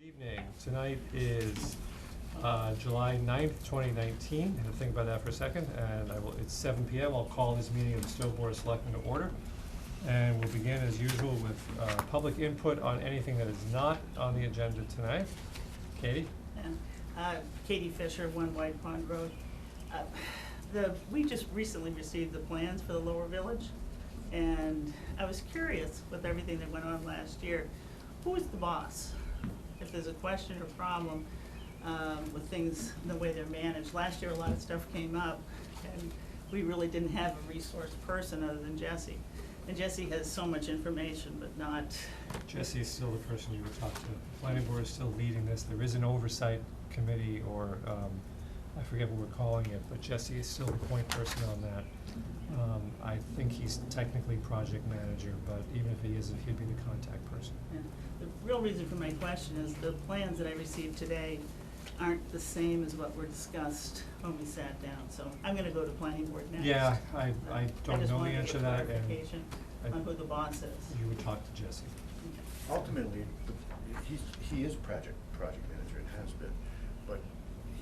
Evening. Tonight is July 9th, 2019. I had to think about that for a second, and it's 7 p.m. I'll call this meeting of the Stow Board of Selectmen to order. And we'll begin as usual with public input on anything that is not on the agenda tonight. Katie? Yeah. Katie Fisher, 1 White Pond Road. We just recently received the plans for the lower village, and I was curious with everything that went on last year, who is the boss? If there's a question or problem with things, the way they're managed. Last year, a lot of stuff came up, and we really didn't have a resource person other than Jesse. And Jesse has so much information, but not. Jesse is still the person you would talk to. The planning board is still leading this. There is an oversight committee, or I forget what we're calling it, but Jesse is still the point person on that. I think he's technically project manager, but even if he isn't, he'd be the contact person. Yeah. The real reason for my question is the plans that I received today aren't the same as what were discussed when we sat down. So I'm gonna go to planning board next. Yeah, I don't know the answer to that, and clarification on who the boss is. you would talk to Jesse. Okay. Ultimately, he is project manager and has been, but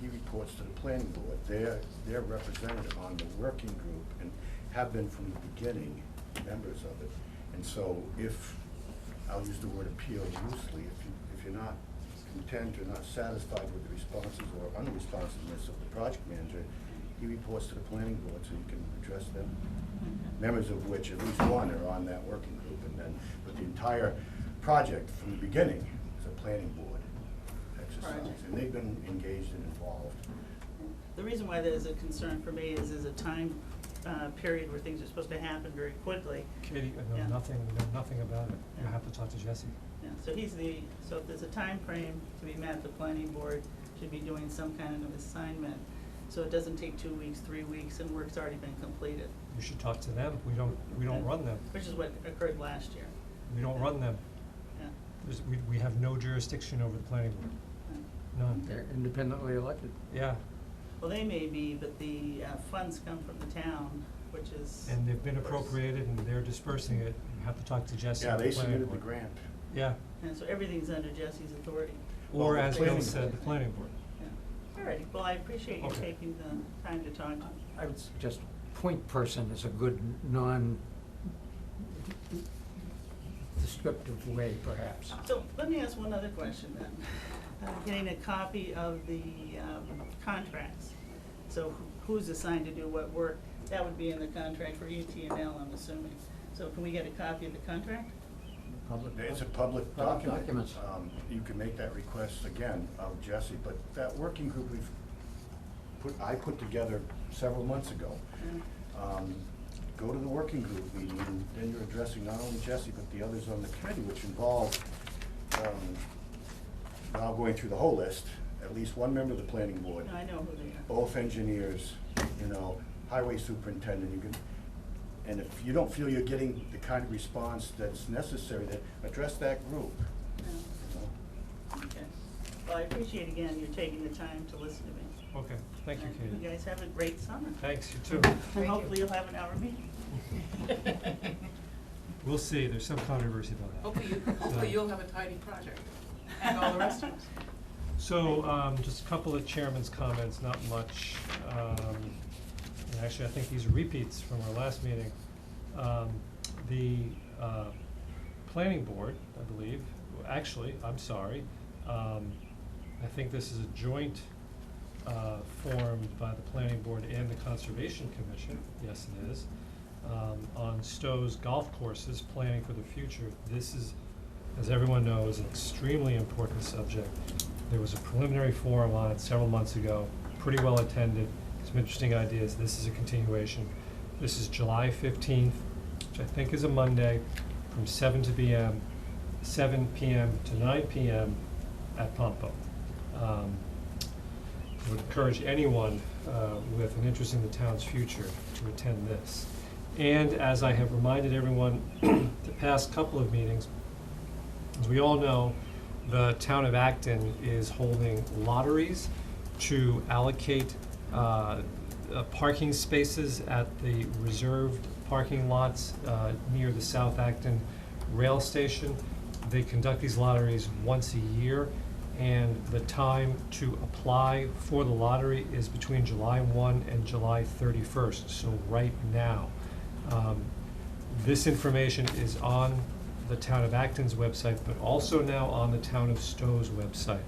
he reports to the planning board. They're representative on the working group and have been from the beginning, members of it. And so if, I'll use the word appeal loosely, if you're not content or not satisfied with the responses or unresponsiveness of the project manager, he reports to the planning board so you can address them. Members of which, at least one, are on that working group, and then, but the entire project from the beginning is a planning board exercise, Right. and they've been engaged and involved. The reason why that is a concern for me is there's a time period where things are supposed to happen very quickly. Katie, I know Yeah. nothing about it. You Yeah. have to talk to Jesse. Yeah, so so if there's a time frame to be met, the planning board should be doing some kind of assignment. So it doesn't take 2 weeks, 3 weeks, and work's already been completed. You should talk to them. We don't run them. Which is what occurred last year. We don't run them. Yeah. We have no jurisdiction over the planning board. Yeah. None. They're independently elected. Yeah, Well, they may be, but the funds come from the town, which is. and they've been appropriated and they're dispersing it. You have to talk to Jesse Yeah, on the they planning submitted the board. grant. Yeah, And so everything's under Jesse's authority. or Well, the as Bill planning said, board. the planning board. Yeah. All right, well, I appreciate you Okay. taking the time to talk to me. I would suggest point person is a good descriptive way, perhaps. So let me ask one other question then. Getting a copy of the contracts. So who's assigned to do what work? That would be in the contract for ET&L, I'm assuming. So can we get a copy of the contract? It's a public Public document. documents. You can make that request again of Jesse, but that working group I put together several months ago. Yeah. Go to the working group meeting, and then you're addressing not only Jesse, but the others on the committee, which involve, now going through the whole list, at least one member of the planning board, No, I know who they are. both engineers, highway superintendent, and if you don't feel you're getting the kind of response that's necessary, then address that group. Yeah. you know. Okay. Well, I appreciate again you taking the time to listen to me. Okay, thank you, And Katie. you guys have a great summer. Thanks, you too. And hopefully you'll have an hour meeting. We'll see, there's some controversy about that. Hopefully you'll have a tidy project, and all the rest of us. So, just a couple of chairman's comments, not much. And actually, I think these are repeats from our last meeting. The planning board, I believe, actually, I'm sorry, I think this is a joint formed by the planning board and the Conservation Commission, yes it is, on Stow's golf courses, planning for the future. This is, as everyone knows, an extremely important subject. There was a preliminary forum on it several months ago, pretty well attended, some interesting ideas. This is a continuation. This is July 15th, which I think is a Monday, from 7 p.m. to 9 p.m. at Pompo. I would encourage anyone with an interest in the town's future to attend this. And as I have reminded everyone the past couple of meetings, as we all know, the town of Acton is holding lotteries to allocate parking spaces at the reserved parking lots near the South Acton rail station. They conduct these lotteries once a year, and the time to apply for the lottery is between July 1 and July 31st, so right now. This information is on the Town of Acton's website, but also now on the Town of Stow's website.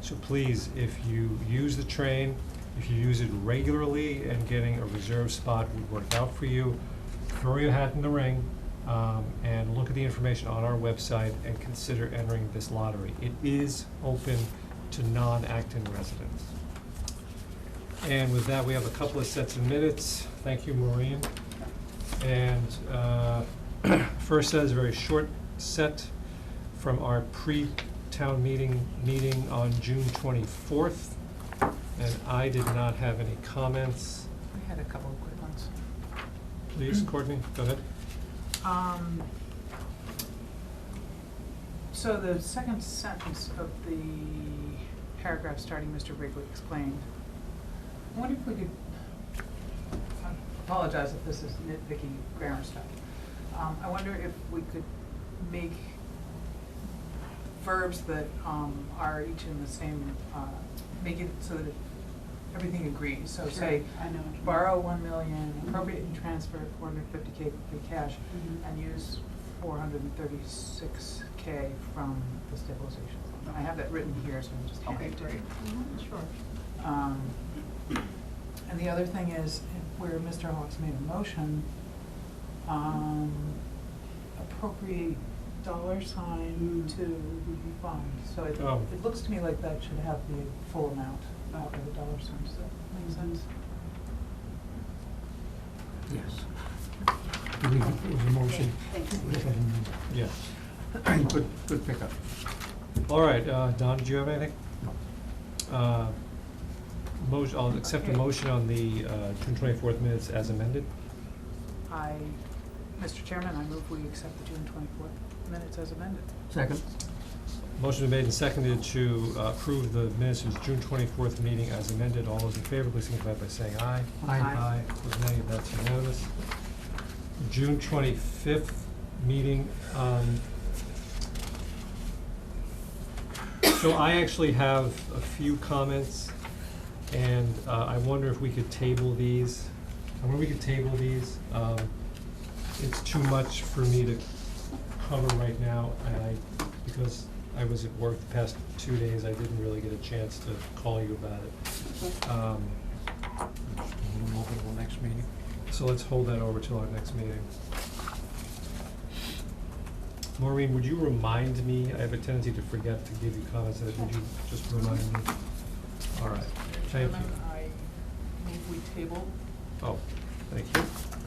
So please, if you use the train, if you use it regularly and getting a reserve spot would work out for you, throw your hat in the ring, and look at the information on our website and consider entering this lottery. It is open to non-Acton residents. And with that, we have a couple of sets of minutes. Thank you, Maureen. And first set is a very short set from our pre-town meeting on June 24th. And I did not have any comments. I had a couple of quick ones. Please, Cortni, go ahead. So the second sentence of the paragraph starting Mr. Wrigley explained. I wonder if we could, I apologize if this is nitpicky grammar stuff. I wonder if we could make verbs that are each in the same, make it so that everything agrees. So say, I know what you mean. borrow 1 million, appropriate and transfer 450K free cash, Mhm. and use 436K from the stabilization fund. I have that written here, so I'm just handing it to you. Sure. And the other thing is, where Mr. Hawks made a motion, appropriate $sign to the fund. So it Oh. it looks to me like that should have the full amount, not with the $sign. Does that make sense? Yes. I believe it was a motion. Thank you. Yeah. Good pickup. All right, Don, did you have anything? Motion, I'll accept a Okay. motion on the June 24th minutes as amended. Mr. Chairman, I move we accept the June 24th minutes as amended. Second? Motion made and seconded to approve the minutes of June 24th meeting as amended. All those in favor, please signify by saying aye. Aye. Aye, opposed nay, that's unanimous. June 25th meeting, so I actually have a few comments, and I wonder if we could table these. It's too much for me to cover right now, and because I was at work the past 2 days, I didn't really get a chance to call you about it. We'll move it to the next meeting. So let's hold that over till our next meeting. Maureen, would you remind me, I have a tendency to forget to give you comments, would you just remind me? All right, thank you. Chairman, I move we table. Oh, thank you.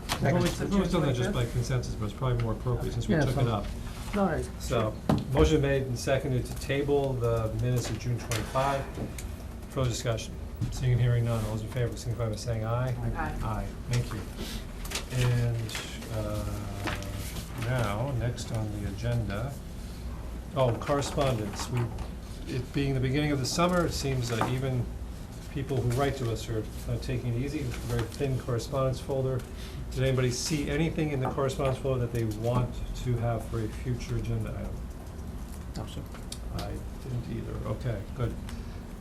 Second. We've always done that just by consensus, but it's probably more appropriate since we Yeah, took it so- up. No, I- So, motion made and seconded to table the minutes of June 25. Further discussion. Seeing and hearing none, all those in favor signify by saying aye. Aye. Aye, thank you. And now, next on the agenda, correspondence. It being the beginning of the summer, it seems that even people who write to us are taking it easy. It's a very thin correspondence folder. Did anybody see anything in the correspondence folder that they want to have for a future agenda item? no, sir. I didn't either. Okay, good.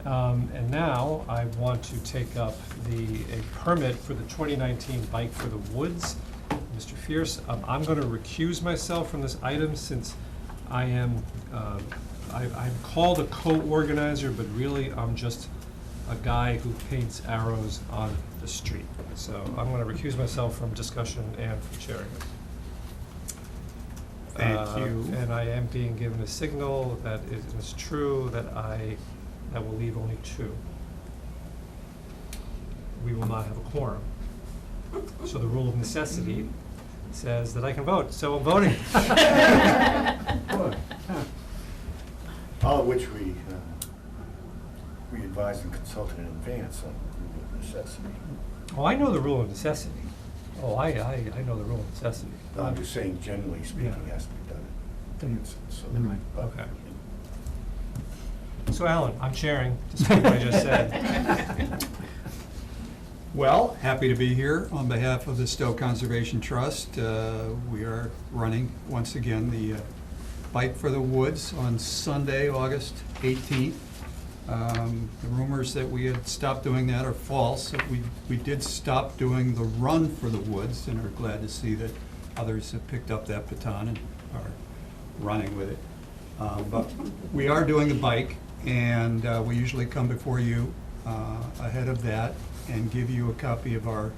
And now I want to take up a permit for the 2019 Bike for the Woods. Mr. Fierce, I'm going to recuse myself from this item since I am, I'm called a co-organizer, but really I'm just a guy who paints arrows on the street. So I'm going to recuse myself from discussion and from chairing it. Thank you. And I am being given a signal that it is true that will leave only 2. We will not have a quorum. So the rule of necessity says that I can vote, so I'm voting. Good. All of which we advised and consulted in advance on rule of necessity. Oh, I know the rule of necessity. Oh, I know the rule of necessity. I'm just saying, generally speaking, Yeah. has to be done. Then- So never mind. but- Okay. So Allan, I'm chairing, despite what I just said. Well, happy to be here on behalf of the Stow Conservation Trust. We are running, once again, the Bike for the Woods on Sunday, August 18th. The rumors that we had stopped doing that are false. We did stop doing the run for the woods and are glad to see that others have picked up that baton and are running with it. But we are doing the bike, and we usually come before you ahead of that and give you a copy of our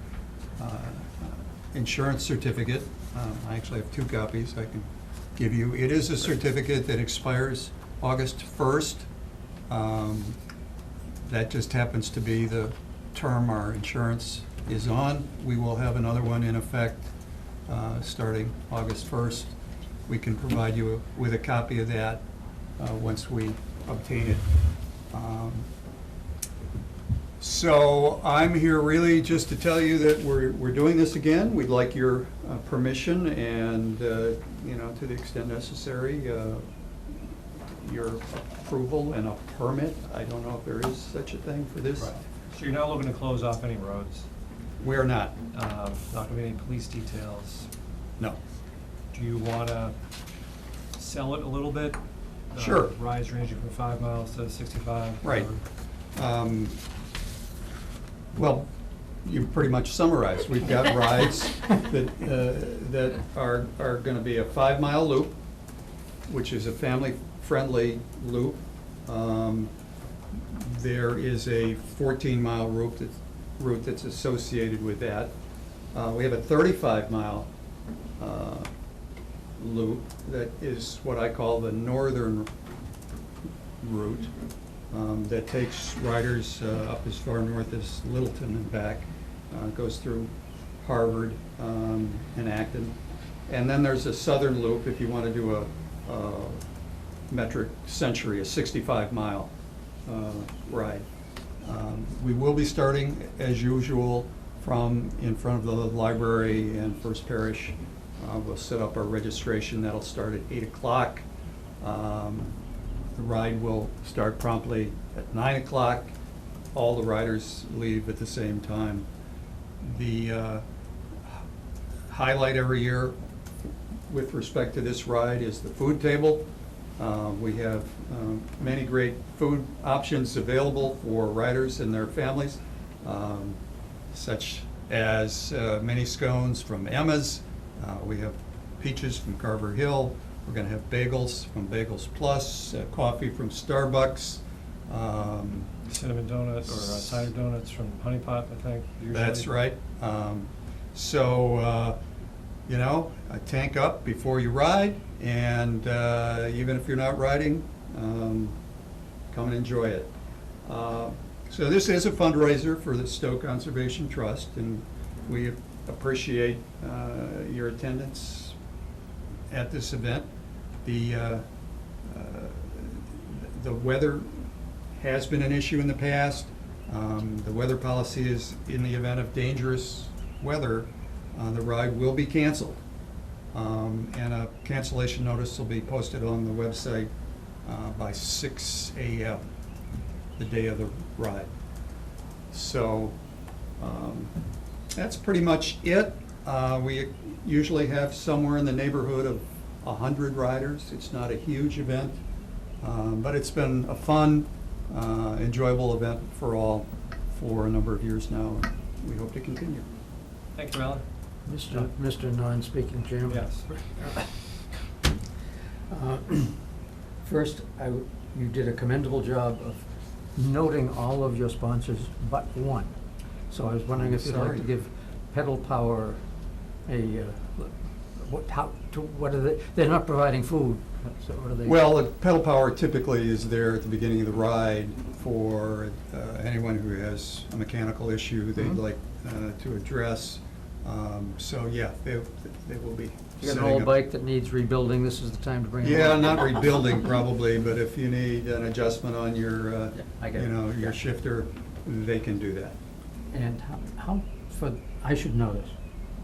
insurance certificate. I actually have 2 copies I can give you. It is a certificate that expires August 1st. That just happens to be the term our insurance is on. We will have another one in effect starting August 1st. We can provide you with a copy of that once we obtain it. So I'm here really just to tell you that we're doing this again. We'd like your permission and, you know, to the extent necessary, your approval and a permit. I don't know if there is such a thing for this. Right. So you're not looking to close off any roads? We're not. Not gonna be any police details? No. Do you wanna sell it a little bit? Sure. Rides ranging from 5 miles to 65? Right. or- Well, you pretty much summarized. We've got rides that are gonna be a 5-mile loop, which is a family-friendly loop. There is a 14-mile route that's associated with that. We have a 35-mile loop that is what I call the northern route, that takes riders up as far north as Littleton and back, goes through Harvard and Acton. And then there's a southern loop if you want to do a metric century, a 65-mile ride. We will be starting, as usual, from in front of the library and First Parish. We'll set up our registration. That'll start at 8 o'clock. The ride will start promptly at 9 o'clock. All the riders leave at the same time. The highlight every year with respect to this ride is the food table. We have many great food options available for riders and their families, such as mini scones from Emma's. We have peaches from Carver Hill. We're going to have bagels from Bagels Plus, coffee from Starbucks. Cinnamon donut or cider donuts from Honey Pot, I think, usually. That's right. So, you know, tank up before you ride, and even if you're not riding, come and enjoy it. So this is a fundraiser for the Stow Conservation Trust, and we appreciate your attendance at this event. The weather has been an issue in the past. The weather policy is, in the event of dangerous weather, the ride will be canceled. And a cancellation notice will be posted on the website by 6 a.m. the day of the ride. So that's pretty much it. We usually have somewhere in the neighborhood of 100 riders. It's not a huge event, but it's been a fun, enjoyable event for all for a number of years now, and we hope to continue. Thank you, Allan. Mr. Non-speaking Chairman? Yes. First, you did a commendable job of noting all of your sponsors but one. So I was wondering if you'd like Sorry. to give Pedal Power a, what are they, they're not providing food, so what are they? Well, the pedal power typically is there at the beginning of the ride for anyone who has a mechanical issue they'd Mhm. like to address. So, yeah, they will be You got an setting old up- bike that needs rebuilding, this is the time to bring it Yeah, along. not rebuilding probably, but if you need an adjustment on your, I get you it. know, your Yeah. shifter, they can do that. And I should know this,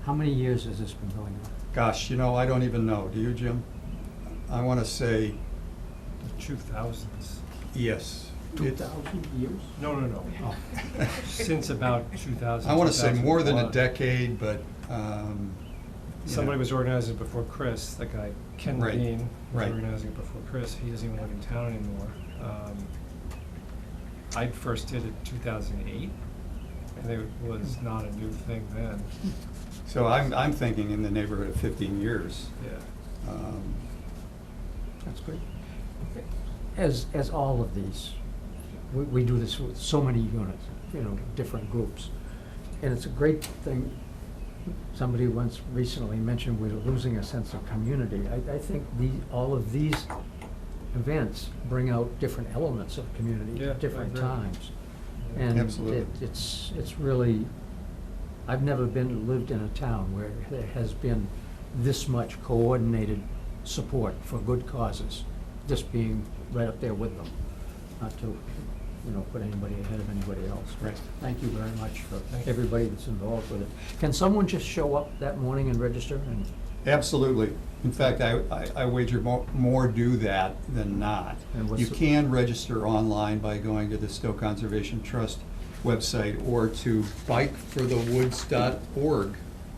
how many years has this been going on? Gosh, you know, I don't even know. Do you, Jim? I want to say The 2000s. yes. It- 2,000 years? No. Oh. Since about 2000. I want to say more than a 2001. decade, but, Somebody was organizing it before Chris, that guy, Ken Right, Levine, was right. organizing it before Chris. He doesn't even live in town anymore. I first did it 2008, and it was not a new thing then. So I'm thinking in the neighborhood of 15 years. Yeah. That's great. As all of these, we do this with so many units, different groups. And it's a great thing. Somebody once recently mentioned we're losing a sense of community. I think all of these events bring out different elements of community Yeah, I at different agree. times. Yeah. And Absolutely. it's really, I've never lived in a town where there has been this much coordinated support for good causes, just being right up there with them, not to, put anybody ahead of anybody else. Right. Thank you very much for Thank you. everybody that's involved with it. Can someone just show up that morning and register and? Absolutely. In fact, I wager more do that than not. And what's You the- can register online by going to the Stow Conservation Trust website or to bikeforthewoods.org. Is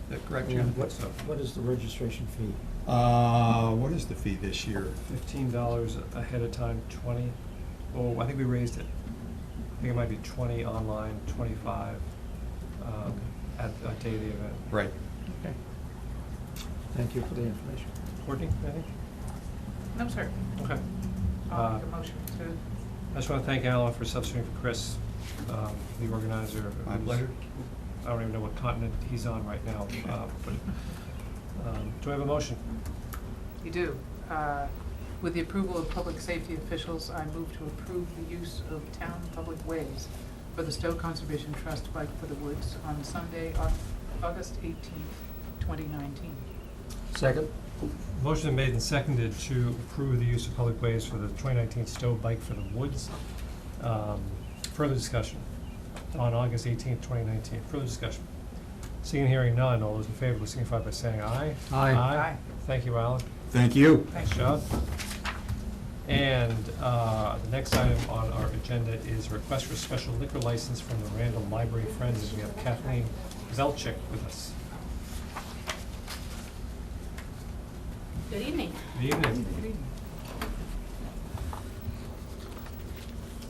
that correct, Jim? And what is the registration fee? What is the fee this year? $15 ahead of time, 20. Oh, I think we raised it. I think it might be 20 online, 25 at the day of the event. Right. Okay. Thank you for the information. Courtney, anything? No, sir. Okay. I'll make a motion to, I just want to thank Allan for substituting for Chris, the organizer. My who's- pleasure. I don't even know what continent he's on right now, but do I have a motion? you do. With the approval of public safety officials, I move to approve the use of town public ways for the Stow Conservation Trust Bike for the Woods on Sunday, August 18th, 2019. Second? Motion made and seconded to approve the use of public ways for the 2019 Stow Bike for the Woods. Further discussion on August 18th, 2019. Further discussion. Seeing and hearing none, all those in favor will signify by saying aye. Aye. Aye. Thank you, Allan. Thank you. Nice job. And the next item on our agenda is a request for a special liquor license from the Randall Library Friends, and we have Kathleen Zelchik with us. Good evening. Good evening.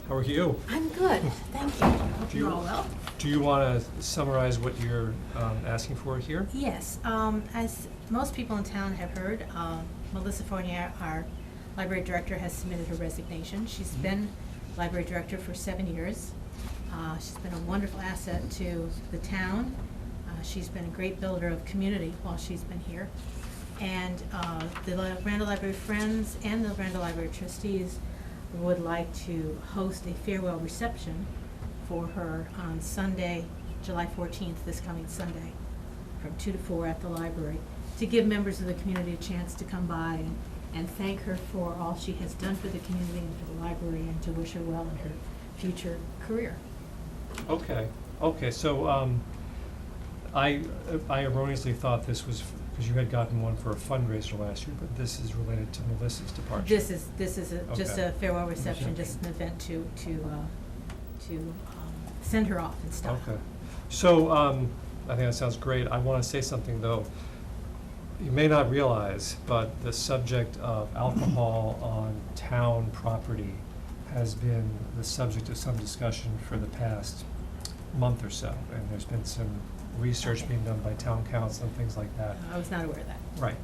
How are you? I'm good, thank you. Hope Do you're you- all well. Do you want to summarize what you're asking for here? Yes, as most people in town have heard, Melissa Fournier, our library director, has submitted her resignation. She's been library director for 7 years. She's been a wonderful asset to the town. She's been a great builder of community while she's been here. And the Randall Library Friends and the Randall Library Trustees would like to host a farewell reception for her on Sunday, July 14th, this coming Sunday, from 2 to 4 at the library, to give members of the community a chance to come by and thank her for all she has done for the community and for the library, and to wish her well in her future career. Okay, so I erroneously thought this was, because you had gotten one for a fundraiser last year, but this is related to Melissa's departure. This is just Okay. a farewell reception, just an event to send her off and stuff. Okay. So, I think that sounds great. I want to say something, though. You may not realize, but the subject of alcohol on town property has been the subject of some discussion for the past month or so. And there's been some research being done by town council and things like that. I was not aware of that. Right.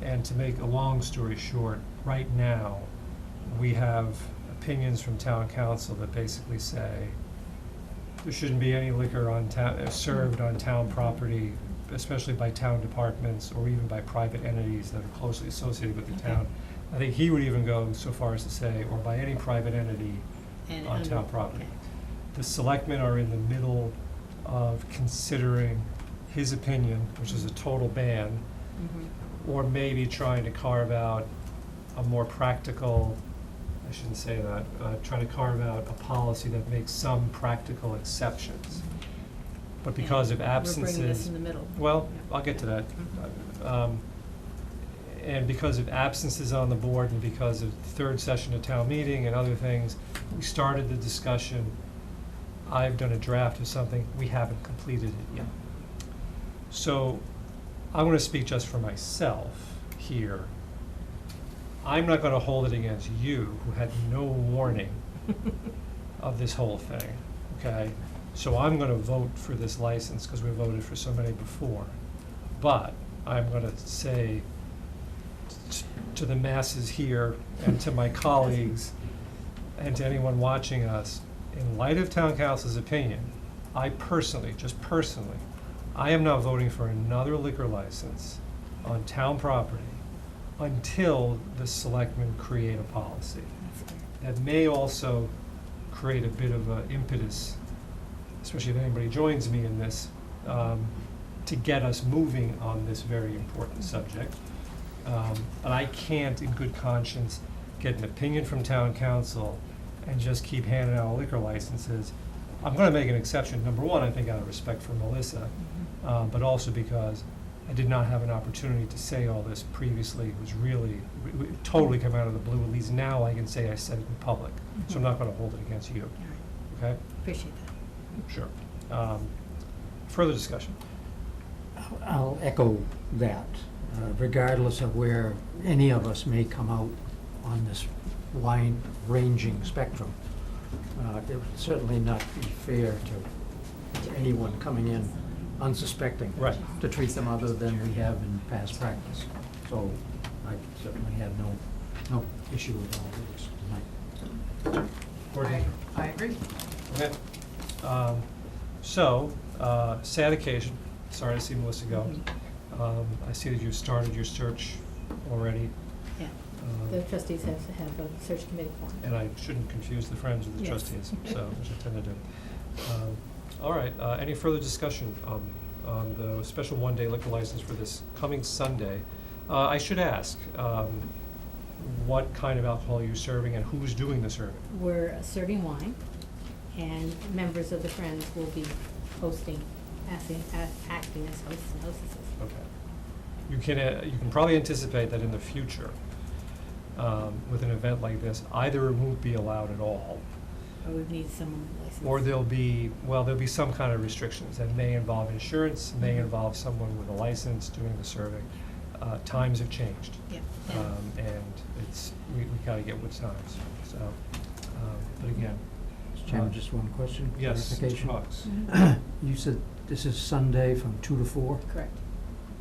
And to make a long story short, right now, we have opinions from town council that basically say there shouldn't be any liquor on served on town property, especially by town departments or even by private entities that are closely associated with the Okay. town. I think he would even go so far as to say, or by any private entity And on under- town property. okay. The selectmen are in the middle of considering his opinion, which is a total ban, Mhm. or maybe trying to carve out a more practical, I shouldn't say that, trying to carve out a policy that makes some practical exceptions. But because of absences. We're bringing this in the middle. Well, Yeah. I'll get to that. Mhm. And because of absences on the board and because of the third session of town meeting and other things, we started the discussion. I've done a draft of something, we haven't completed it yet. So I'm gonna speak just for myself here. I'm not gonna hold it against you, who had no warning of this whole thing, okay? So I'm gonna vote for this license, because we voted for so many before. But I'm gonna say to the masses here and to my colleagues and to anyone watching us, in light of town council's opinion, I personally, just personally, I am not voting for another liquor license on town property until the selectmen create a policy. That may also create a bit of an impetus, especially if anybody joins me in this, to get us moving on this very important subject. But I can't, in good conscience, get an opinion from town council and just keep handing out liquor licenses. I'm gonna make an exception, number one, I think out of respect for Melissa, but also because I did not have an opportunity to say all this previously. It was really, it totally come out of the blue. At least now I can say I said it in public, so I'm not gonna hold it against you, All right. okay? Appreciate that. Sure. Further discussion? I'll echo that, regardless of where any of us may come out on this wide-ranging spectrum. It would certainly not be fair to anyone coming in unsuspecting. Right. To treat them other than we have in past practice. So I certainly have no issue with all of this tonight. Courtney? I agree. Okay. So, sad occasion. Sorry to see Melissa go. I see that you've started your search already. Yeah, Um, the trustees have a search committee formed. And I shouldn't confuse the friends with the Yes. trustees, so, which I tend to do. All right, any further discussion on the special one-day liquor license for this coming Sunday? I should ask, what kind of alcohol are you serving and who's doing the serving? We're serving wine, and members of the Friends will be hosting, acting as hosts and hostesses. Okay. You can probably anticipate that in the future, with an event like this, either it won't be allowed at all, Or we need someone licensed. or there'll be some kind of restrictions that may involve insurance, may involve someone with a license doing the serving. Times have changed. Yeah. And we gotta get with times, so, but again. Mr. Chairman, just one question, Yes, Mr. clarification. Fox. You said this is Sunday from 2 to 4? Correct.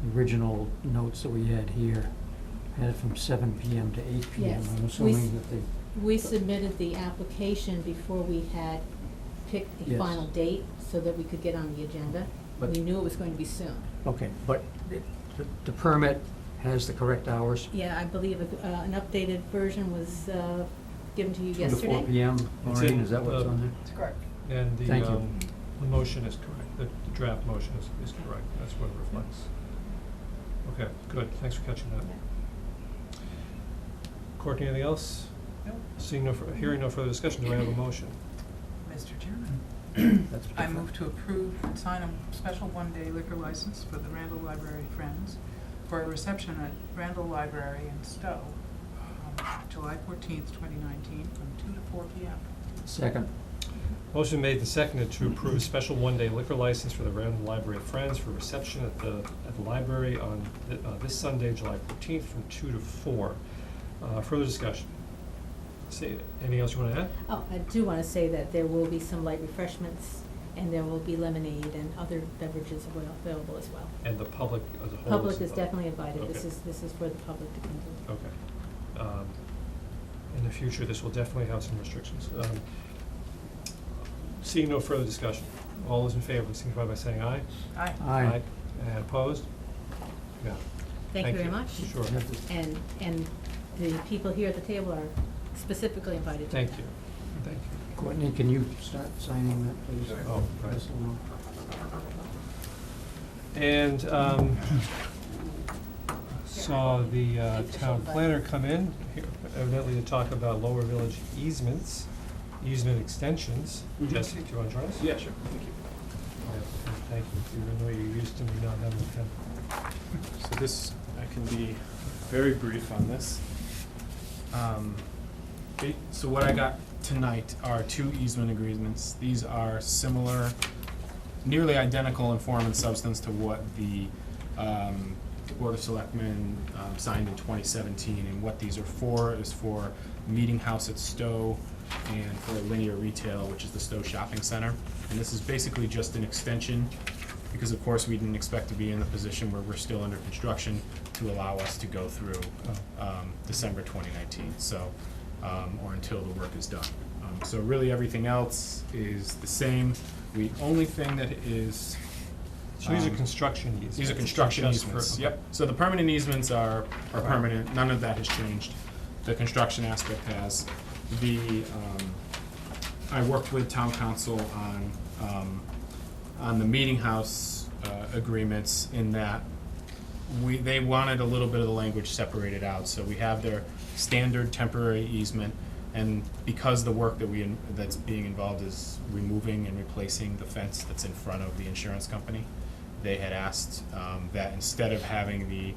The original notes that we had here had it from 7 PM to 8 PM. Yes. I'm We assuming that they, We submitted the application before we had picked a Yes. final date so that we could get on the agenda. But- We knew it was going to be soon. okay, but the permit has the correct hours? Yeah, I believe an updated version was given to you 2 to yesterday. 4 PM, It's Maureen, in is that what's the- on there? That's correct. And Thank you. the motion is correct, the draft motion is correct, that's what it reflects. Okay, good, thanks for catching that. Courtney, anything else? Nope. Hearing no further discussion, do I have a motion? Mr. Chairman, That's I different. move to approve and sign a special one-day liquor license for the Randall Library Friends for a reception at Randall Library in Stow on July 14th, 2019, from 2 to 4 p.m. Second. Motion made and seconded to approve a special one-day liquor license for the Randall Library of Friends for reception at the library on this Sunday, July 14th, from 2 to 4. Further discussion? Anything else you want to add? Oh, I do want to say that there will be some light refreshments, and there will be lemonade and other beverages available as well. And the public as a whole? Public is definitely invited. This Okay. is for the public to come to. Okay. In the future, this will definitely have some restrictions. Seeing no further discussion, all those in favor, signify by saying aye. Aye. Aye. And opposed? Yeah. Thank you very much. Sure. And the people here at the table are specifically invited to. Thank you. Thank you. Courtney, can you start signing that, please? Oh, right. Pass along. And saw the town planner come in, here, evidently to talk about lower village easements, easement extensions. Jesse, do you want to join us? Yeah, sure, thank you. Yeah, thank you, even though you're used to me not having a pen. So this, I can be very brief on this. So what I got tonight are 2 easement agreements. These are similar, nearly identical in form and substance to what the Board of Selectmen signed in 2017. And what these are for is for Meeting House at Stow, and for linear retail, which is the Stow Shopping Center. And this is basically just an extension, because of course we didn't expect to be in the position where we're still under construction, to allow us to go through December 2019, so, or until the work is done. So really everything else is the same. The only thing that is. So these are construction easements? These are construction Just for- easements, okay. yep. So the permanent easements are permanent, none of that has changed. The construction aspect has. I worked with town council on the meeting house agreements, in that they wanted a little bit of the language separated out. So we have their standard temporary easement, and because the work that's being involved is removing and replacing the fence that's in front of the insurance company, they had asked that instead of having the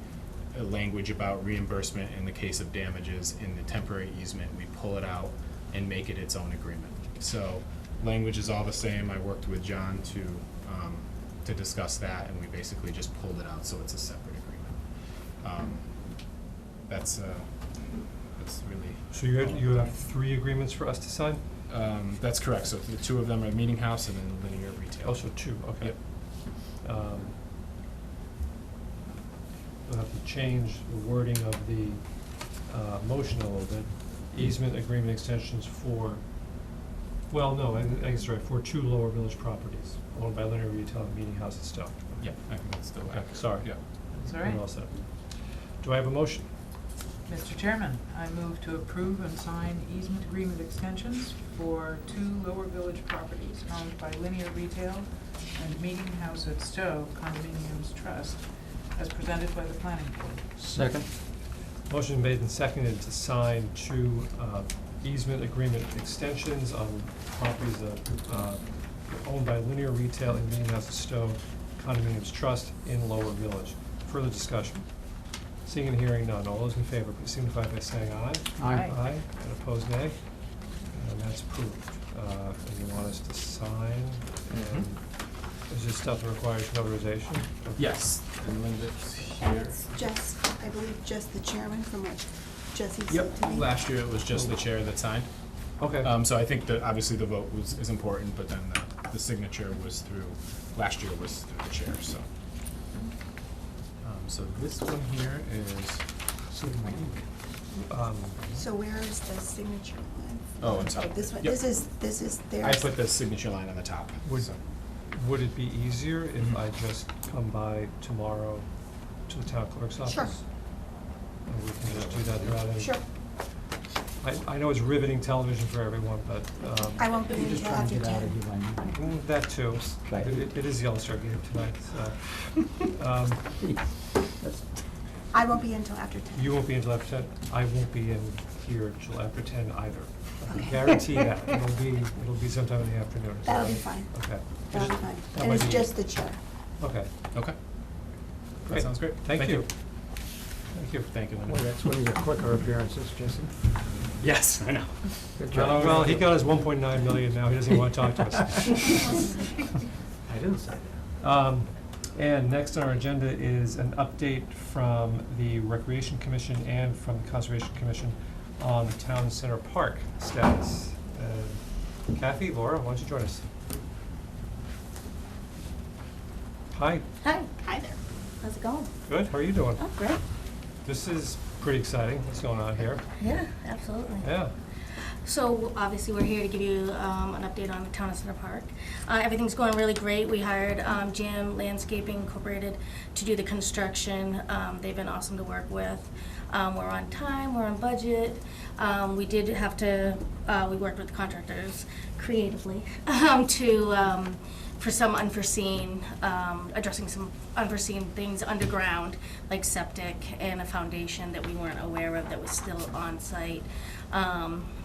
language about reimbursement in the case of damages in the temporary easement, we pull it out and make it its own agreement. So language is all the same. I worked with John to discuss that, and we basically just pulled it out so it's a separate agreement. That's really. So you have 3 agreements for us to sign? That's correct. So the 2 of them are meeting house and then linear retail. Oh, so 2, okay. Yep. We'll have to change the wording of the motion a little bit. Easement agreement extensions for, well, no, I guess right, for 2 Lower Village properties owned by Linear Retail and Meeting House at Stow. Yeah, I think that's still Okay, accurate. sorry. Yeah. That's all We're right. all set. Do I have a motion? Mr. Chairman, I move to approve and sign easement agreement extensions for 2 Lower Village properties owned by Linear Retail and Meeting House at Stow Condominiums Trust, as presented by the planning board. Second? Motion made and seconded to sign 2 easement agreement extensions on properties owned by Linear Retail and Meeting House at Stow Condominiums Trust in Lower Village. Further discussion? Seeing and hearing none. All those in favor, please signify by saying aye. Aye. Aye, and opposed nay. And that's approved. And you want us to sign, and is this stuff that requires notarization? Yes, and Linda's And here. it's just, I believe, just the chairman from what Jesse said Yep, to me. last year it was just the chair that signed. Okay. So I think that obviously the vote is important, but then the signature was through, last year was through the chair, so. So this one here is, So where is the signature line? Oh, I'm sorry. This one, Yep. this is theirs. I put the signature line on the top. Would, so. would it be easier if I just come by tomorrow to the town clerk's office? Sure. And we can just do that without any. Sure. I know it's riveting television for everyone, but, I won't be You're just until trying after to get out of 10. here by noon. that too. Right. It is the All-Star game tonight, so. That's- I won't be until after 10. You won't be until after 10. I won't be in here till after 10 either. I can guarantee that. It'll be sometime in the afternoon. That'll be fine. Okay. That'll be fine. that And might it's be- just the chair. Okay. Okay. That Great. sounds great. Thank you. Thank you. Thank you, Boy, Linda. that's one of your quicker appearances, Jesse. Yes, I know. Good job. Well, he got his 1.9 million now. He doesn't even want to talk to us. I didn't say that. And next on our agenda is an update from the Recreation Commission and from the Conservation Commission on the Town Center Park status. Kathy, Laura, why don't you join us? Hi, Hi. Hi there. How's it going? good, how are you doing? Oh, great. This is pretty exciting, what's going on here? Yeah, absolutely. Yeah, So obviously, we're here to give you an update on the Town Center Park. Everything's going really great. We hired Jam Landscaping Incorporated to do the construction. They've been awesome to work with. We're on time, we're on budget. We did have to, we worked with contractors creatively for some unforeseen, addressing some unforeseen things underground, like septic and a foundation that we weren't aware of that was still on site.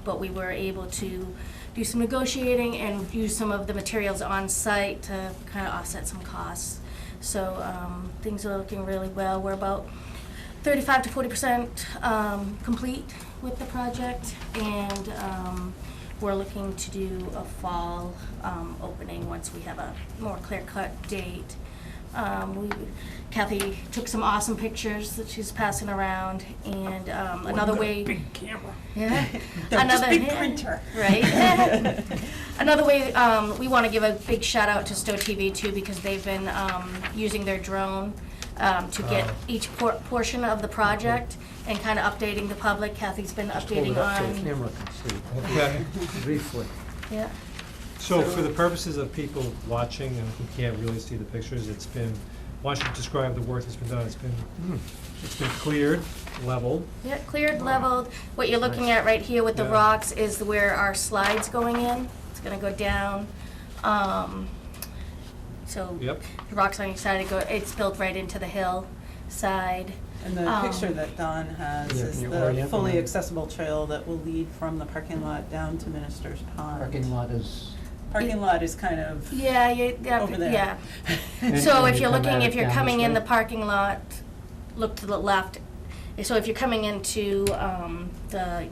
But we were able to do some negotiating and use some of the materials on site to kind of offset some costs. So things are looking really well. We're about 35 to 40% complete with the project, and we're looking to do a fall opening once we have a more clear-cut date Kathy took some awesome pictures that she's passing around, and another way. Big camera. Yeah. Just Another big printer. Right. Another way, we want to give a big shout out to Stow TV too, because they've been using their drone to get each portion of the project and kind of updating the public. Kathy's been Just hold updating it up so the on. camera can see. Okay. Briefly. Yeah. So for the purposes of people watching and who can't really see the pictures, it's been, why don't you describe the work that's been done? It's been cleared, leveled. Yeah, cleared, leveled. What you're looking at right here with the Yeah. rocks is where our slide's going in. It's gonna go down. So Yep. the rocks on each side, it's built right into the hill side. And the picture that Don has Yeah, is can you the orient fully me? accessible trail that will lead from the parking lot down to Minister's Pond. Parking lot is, Parking lot is kind of, Yeah, Over there. yeah. And- So and if you you're come at looking, it if you're down coming this in the way? parking lot, look to the left. So if you're coming into the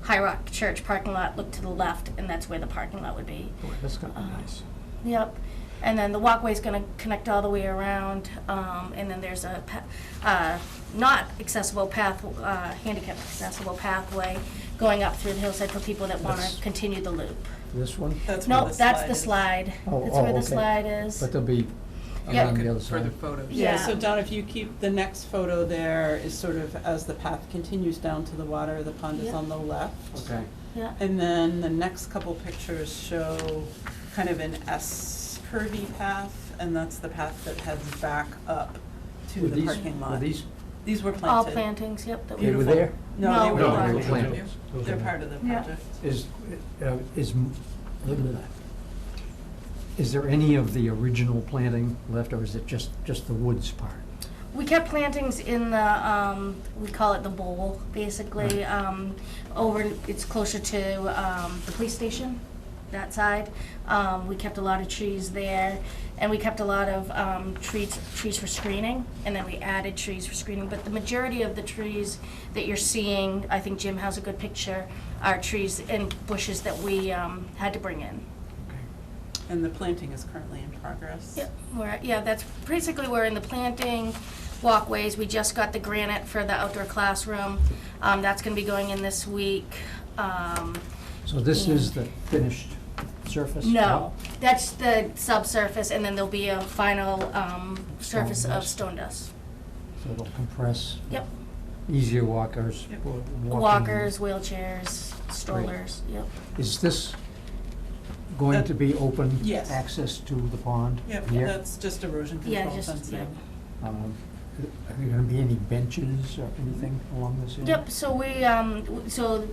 High Rock Church parking lot, look to the left, and that's where the parking lot would be. boy, that's gonna be nice. Yep. And then the walkway's gonna connect all the way around, and then there's a not accessible path, handicap accessible pathway going up through the hillside for people that wanna That's- continue the loop. This one? that's where Nope, the that's slide the is. slide. Oh, That's where the okay. slide is. But there'll be Yeah. on the other Further side. photos. Yeah, Yeah. so Don, if you keep, the next photo there is sort of as the path continues down to the water, the pond is Yeah. on the left. Okay. Yeah. And then the next couple pictures show kind of an S curvy path, and that's the path that heads back up to Were the these- parking lot. Were these, These were planted. All plantings, yep. That they were Beautiful. there? No, No, they were no, not. they were planted. They're part of the Yeah. project. Is there any of the original planting left, or is it just the woods part? We kept plantings in the, we call it the bowl, basically, over, it's closer to, the police station, that side. We kept a lot of trees there, and we kept a lot of, trees for screening, and then we added trees for screening. But the majority of the trees that you're seeing, I think Jim has a good picture, are trees and bushes that we, had to bring in. And the planting is currently in progress. Yeah, that's basically, we're in the planting, walkways. We just got the granite for the outdoor classroom. That's gonna be going in this week. So this is the finished surface? No, that's the subsurface, and then there'll be a final, surface Stone of dust. stone dust. So it'll compress? Yep. Easier walkers? Yep. walking. Walkers, wheelchairs, strollers, yep. Is this going to be open? Yes. Access to the pond? Yep, here? that's just erosion Yeah, control just, fencing. yep. Are there gonna be any benches or anything along this area? Yep, so so the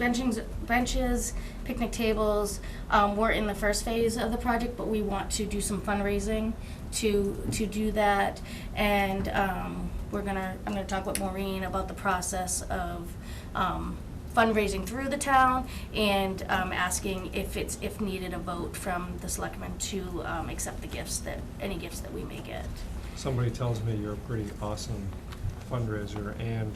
benches, picnic tables, we're in the first phase of the project, but we want to do some fundraising to do that. And, I'm gonna talk with Maureen about the process of, fundraising through the town and, asking if needed a vote from the selectmen to, accept the gifts any gifts that we may get. Somebody tells me you're a pretty awesome fundraiser and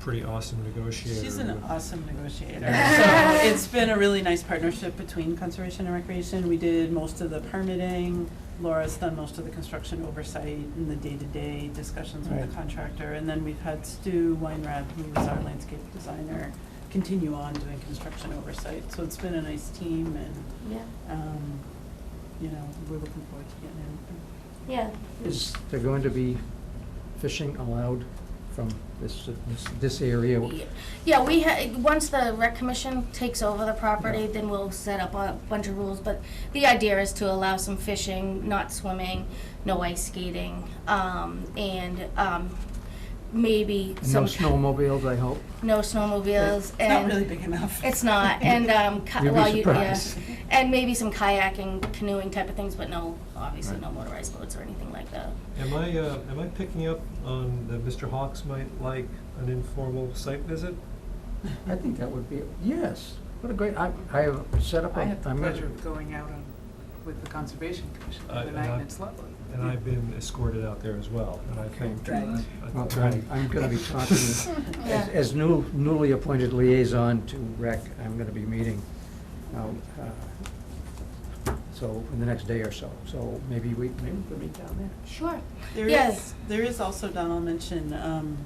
pretty awesome negotiator. She's an with- awesome negotiator. So it's been a really nice partnership between Conservation and Recreation. We did most of the permitting. Laura's done most of the construction oversight and the day-to-day discussions with Right. the contractor. And then we've had Stu Weinrab, who is our landscape designer, continue on doing construction oversight. So it's been a nice team and, Yeah, you know, we're looking forward to getting in. yeah. Is there going to be fishing allowed from this area? Yeah, once the rec commission takes over the property, then we'll set up a bunch of rules, but the idea is to allow some fishing, not swimming, no ice skating, and, maybe And no some. snowmobiles, I hope? No snowmobiles, It's and. not really big enough. It's not, and, You'd be surprised. and maybe some kayaking, canoeing type of things, but no, obviously no motorized boats or anything like that. Am I picking up on that Mr. Hawks might like an informal site visit? I think that would be, yes, what a great, I have set up a. I had the I'm gonna- pleasure of going out with the Conservation Commission the other and night, I- and it's lovely. And I've been escorted out there as well, and I think. Right. Well, Right. I'm gonna be talking, Yeah. as newly appointed liaison to rec, I'm gonna be meeting so, in the next day or so. So maybe we could meet down there. Sure. There is also, Don, I'll mention,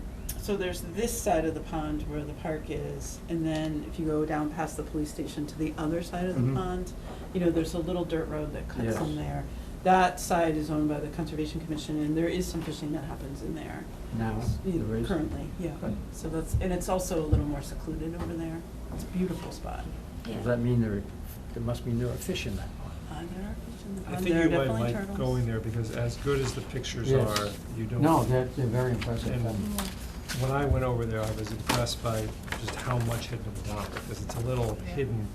so there's this side of the pond where the park is, and then if you go down past the police station to the other side of the Mhm. pond, you know, there's a little dirt road that cuts Yes. in there. That side is owned by the Conservation Commission, and there is some fishing that happens in there. Now, there is. Currently, yeah. Good. So that's, and it's also a little more secluded over there. It's a beautiful spot. Yeah. Does that mean there must be no fish in that pond? There are fish in the I pond. think There you are might definitely like turtles. going there, because as good as the pictures Yes. are, you don't. No, they're very impressive. And And when I went over there, I was impressed by just how much had been done, because it's a little hidden.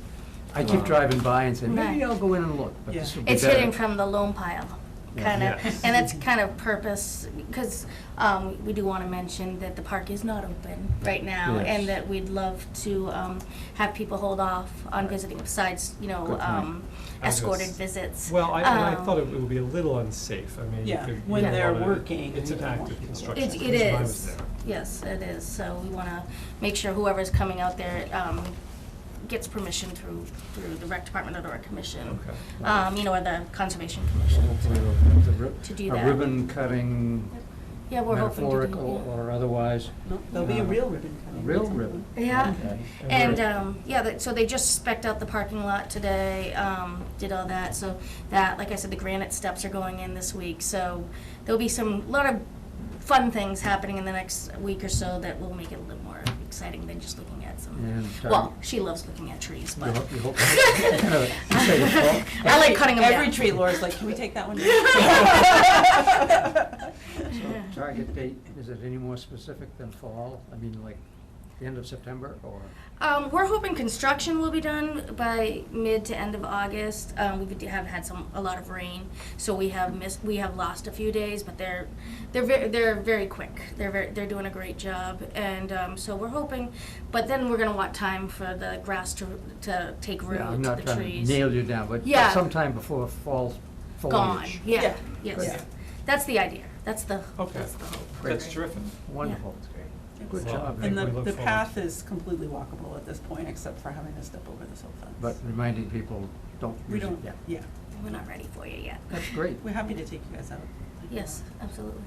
I keep driving by and say, Right. maybe I'll go in and look, but Yeah. this will be It's better. hidden from the loam pile, Yeah. kind of, Yes. and it's kind of purpose, because we do want to mention that the park is not open right now, Yes. and that we'd love to have people hold off on visiting, besides, you know, Good point. escorted Just- visits. Well, and I Um, thought it would be a little unsafe. I mean, you Yeah, could. when you don't they're wanna- working, It's you an don't want active people- construction. It At least when I was is, there. yes, it is, so we want to make sure whoever's coming out there gets permission through the rec department or the rec commission. Okay. You know, or the conservation commission. Hopefully we'll have To do a that. ribbon cutting, Yeah, we're hoping to do, metaphorical or otherwise. No, there'll be a real ribbon A cutting. real ribbon. Yeah. Okay. And, so they just spec'd out the parking lot today, did all that, so that, like I said, the granite steps are going in this week, so there'll be lot of fun things happening in the next week or so that will make it a little more exciting than just looking at some, And, well, she loves looking at trees, You but. hope, you hope. You say the fall. I like cutting them down. Every tree, Laura's like, can we take that one down? So target date, is it any more specific than fall? I mean, like, the end of September or? We're hoping construction will be done by mid to end of August. We have had a lot of rain, so we have lost a few days, but they're very quick. They're doing a great job, and so we're hoping. But then we're gonna want time for the grass to take root Yeah, I'm to not the trying trees. to nail you down, but Yeah. sometime before fall Gone. foliage. Yeah. Yeah. Yes. Yeah. That's the idea. That's the Okay. That's the hope. That's terrific. Wonderful. Good Well, job. I And think we the look forward path is completely walkable at this point, except for having to step over the silt fence. But reminding people, don't We use it don't, yet. yeah. We're not ready for you yet. That's great. We're happy to take you guys out. like, Yes, absolutely.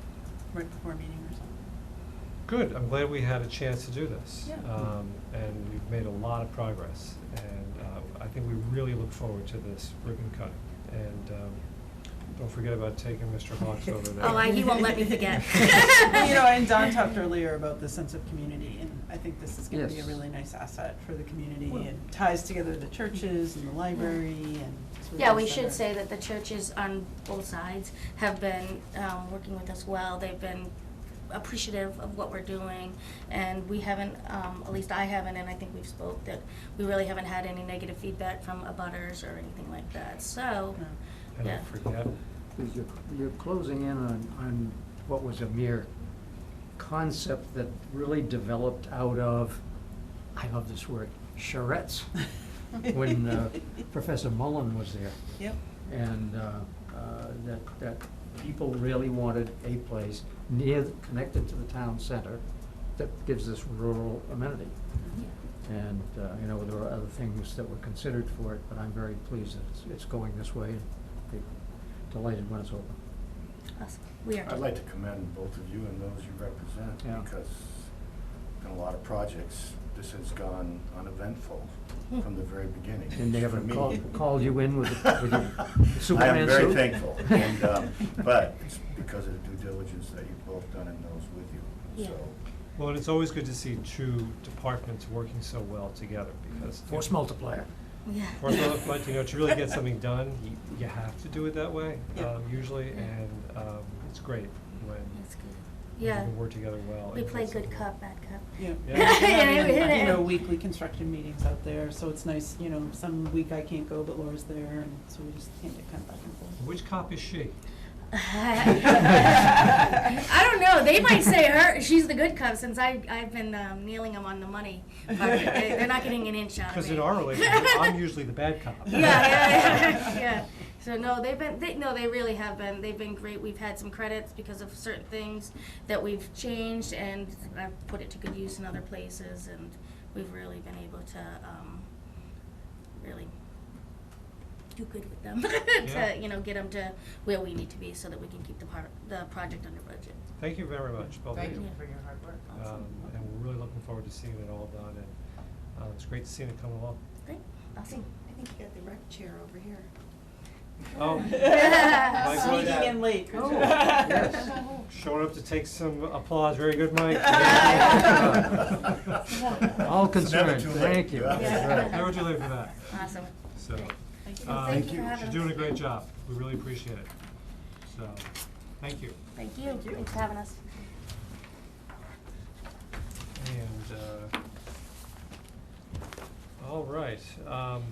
Right before a meeting or something. Good, I'm glad we had a chance to do this. Yeah. And we've made a lot of progress, and I think we really look forward to this ribbon cutting. And don't forget about taking Mr. Hawks over there. Oh, he won't let me forget. You know, and Don talked earlier about the sense of community, and I think this is gonna be a Yes. really nice asset for the community, Well- and ties together the churches and the library, and it's really Yeah, we nice should center. say that the churches on both sides have been working with us well. They've been appreciative of what we're doing, and we haven't, at least I haven't, and I think we've spoke, that we really haven't had any negative feedback from abutters or anything like that, so, No. And yeah. don't forget, Because you're closing in on what was a mere concept that really developed out of, I love this word, charrettes, when Professor Mullen was there. Yep. And that people really wanted a place connected to the town center that gives this rural amenity. And, you know, there were other things that were considered for it, but I'm very pleased that it's going this way, and be delighted when it's open. Awesome. We are I'd too. like to commend both of you and those you represent, Yeah. because in a lot of projects, this has gone uneventful from the very beginning. And they For haven't me. called you in with your I Superman am very suit? thankful, and, but it's because of the due diligence that you've both done and those with you, Yeah. so. well, and it's always good to see two departments working so well together, because. Force multiplier. Yeah. Force multiplier, you know, to really get something done, you have to do it that way, Yeah. usually, and it's great when That's good. you Yeah. can work together well. We and play get good something cop, bad cop. Yeah. Yeah. Having, Yeah. you know, weekly construction meetings out there, so it's nice, you know, some week I can't go, but Laura's there, and so we just hand it kind of back and forth. Which cop is she? I don't know. They might say her. She's the good cop since I've been nailing them on the money. But they're not getting an inch out of me. Because in our relationship, I'm usually the bad cop. Yeah. So no, they really have been. They've been great. We've had some credits because of certain things that we've changed, and I've put it to good use in other places, and we've really been able to really do good with them Yeah. to, get them to where we need to be so that we can keep the project under budget. Thank you very much, both of Thank you. you for your hard work. And we're really looking forward to seeing it all done, and it's great to see it come along. Great, awesome. I think you got the rec chair over here. Oh. Mike, Sneaking in late. Oh. Yes. showing up to take some applause, very good, Mike. All concerned, too late. thank you. Yeah. That's right. Never too late for that. Awesome. So, Thank you. uh, Thank you for having she's us. doing a great job. We really appreciate it. So, thank you. Thank you. Thanks for having us. And, all right,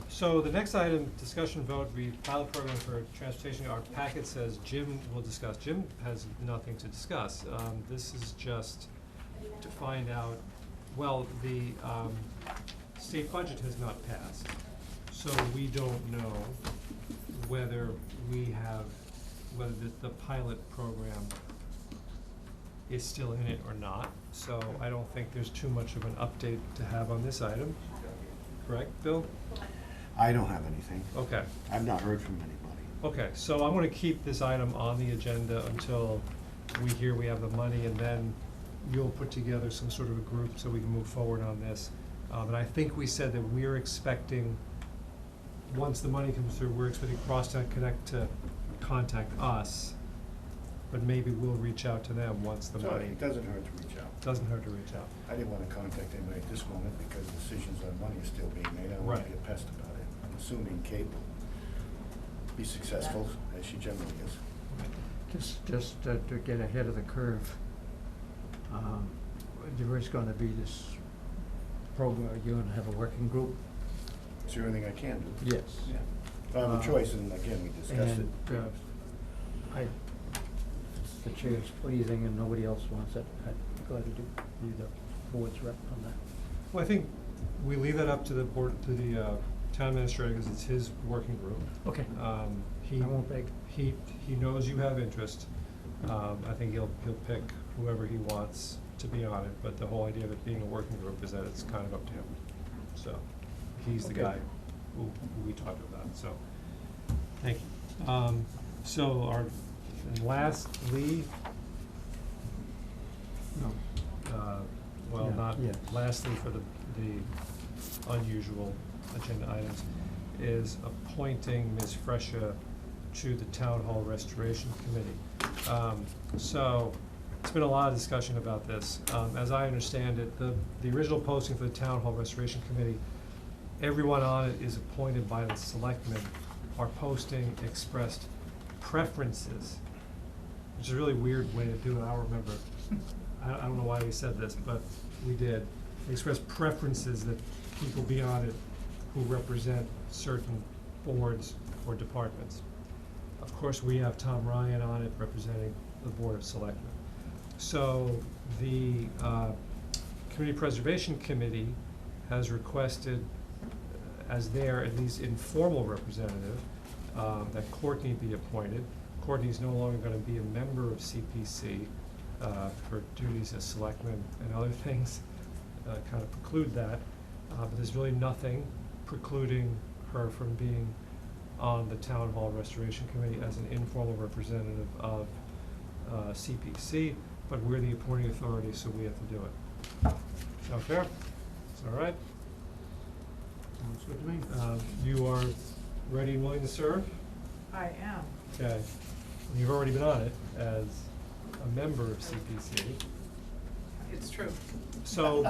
so the next item, discussion vote, pilot program for transportation. Our packet says Jim will discuss. Jim has nothing to discuss. This is just to find out, well, the, state budget has not passed, so we don't know whether the pilot program is still in it or not. So I don't think there's too much of an update to have on this item. Correct, Bill? I don't have anything. Okay, I've not heard from anybody. okay, so I'm gonna keep this item on the agenda until we hear we have the money, and then you'll put together some sort of a group so we can move forward on this. And I think we said that we're expecting, once the money comes through, we're expecting Crosstown Connect to contact us, but maybe we'll reach out to them once the So money. it doesn't hurt to reach out. Doesn't hurt to reach out. I didn't want to contact anybody at this moment because decisions on money are still being made. I don't want to Right. be a pest about it. I'm assuming Kate will be successful, as she generally is. Just to get ahead of the curve, there is gonna be this program, you're gonna have a working group? It's the only thing I can do. Yes. Yeah. I have a choice, and again, we discussed it. And, the chair's pleasing and nobody else wants it, I'd go ahead and be the board's rep on that. Well, I think we leave that up to the board, to the town administrator, because it's his working group. Okay. He I won't beg. He knows you have interest. I think he'll pick whoever he wants to be on it, but the whole idea of it being a working group is that it's kind of up to him. So, he's the Okay. guy who we talked about, so, thank you. So our, and lastly, No. well, Yeah, not yeah. lastly for the unusual agenda items, is appointing Ms. Frecha to the Town Hall Restoration Committee. So, it's been a lot of discussion about this. As I understand it, the original posting for the Town Hall Restoration Committee, everyone on it is appointed by the selectmen. Our posting expressed preferences, which is a really weird way to do it. I don't remember, I don't know why we said this, but we did. We expressed preferences that people be on it who represent certain boards or departments. Of course, we have Tom Ryan on it representing the Board of Selectmen. So the Community Preservation Committee has requested as their at least informal representative that Cortni be appointed. Cortni is no longer going to be a member of CPC for duties as selectman and other things kind of preclude that. But there's really nothing precluding her from being on the Town Hall Restoration Committee as an informal representative of CPC, but we're the appointing authority, so we have to do it. Sound fair? Is that all right? Sounds good to me. You are ready and willing to serve? I am. Okay. You've already been on it as a member of CPC. It's true. So,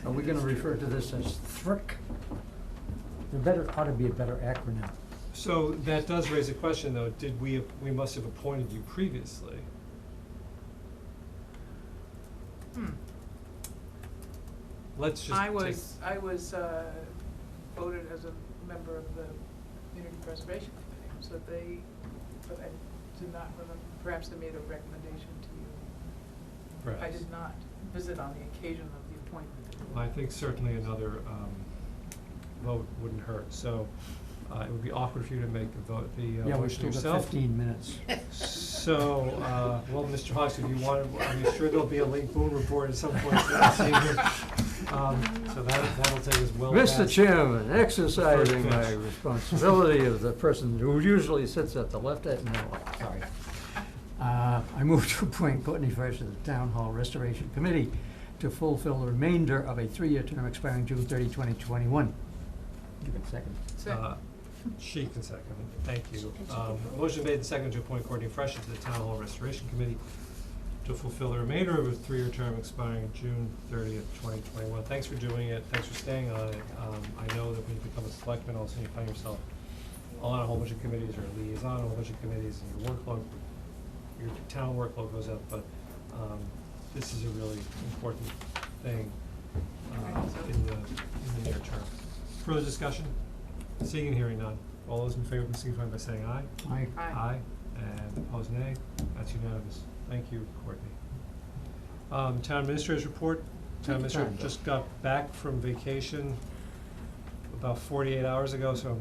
Are we gonna refer to this as THRIC? There ought to be a better acronym. so that does raise a question, though. Did we must have appointed you previously? Let's just I take. was voted as a member of the Community Preservation Committee, so but I did not remember, perhaps they made a recommendation to you. I Perhaps. did not visit on the occasion of the appointment. I think certainly another vote wouldn't hurt. So it would be awkward for you to make the vote, the Yeah, we motion still got yourself. 15 minutes. So, well, Mr. Hawks, if you want, are you sure there'll be a Lake Boone report at some point this evening? So that'll take us well past. Mr. Chairman, exercising First my pitch. responsibility of the person who usually sits at the left hand, no, sorry. I move to appoint Cortni Frecha to the Town Hall Restoration Committee to fulfill the remainder of a 3-year term expiring June 30, 2021. Give it a second. She can second, thank you. Motion made and seconded to appoint Cortni Frecha to the Town Hall Restoration Committee to fulfill the remainder of a 3-year term expiring June 30th, 2021. Thanks for doing it, thanks for staying on it. I know that when you become a selectman, all of a sudden you find yourself on a whole bunch of committees or a liaison on a whole bunch of committees, and your workload, your town workload goes up, but this is a really important thing in the near term. Further discussion? Seeing and hearing none. All those in favor, please signify by saying aye. Aye. Aye. And opposed, nay. That's unanimous. Thank you, Courtney. Town Administrator's report. Town Administrator just got back from vacation about 48 hours ago, so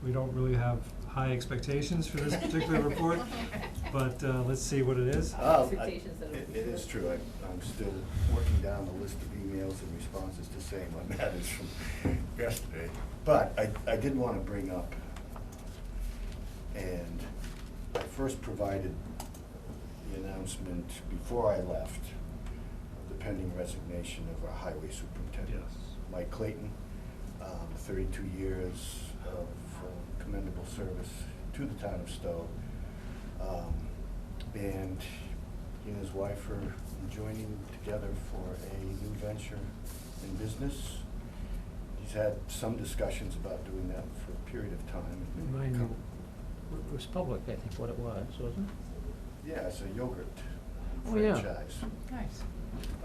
we don't really have high expectations for this particular report, but let's see what it is. It is true. I'm still working down the list of emails and responses to same on matters from yesterday. But I did want to bring up, and I first provided the announcement before I left of the pending resignation of our highway superintendent. Yes. Mike Clayton, 32 years of commendable service to the town of Stow. And he and his wife are joining together for a new venture in business. He's had some discussions about doing that for a period of time. Remind me, it was public, I think, what it was, wasn't Yeah, it's a yogurt Oh, yeah. franchise. Nice.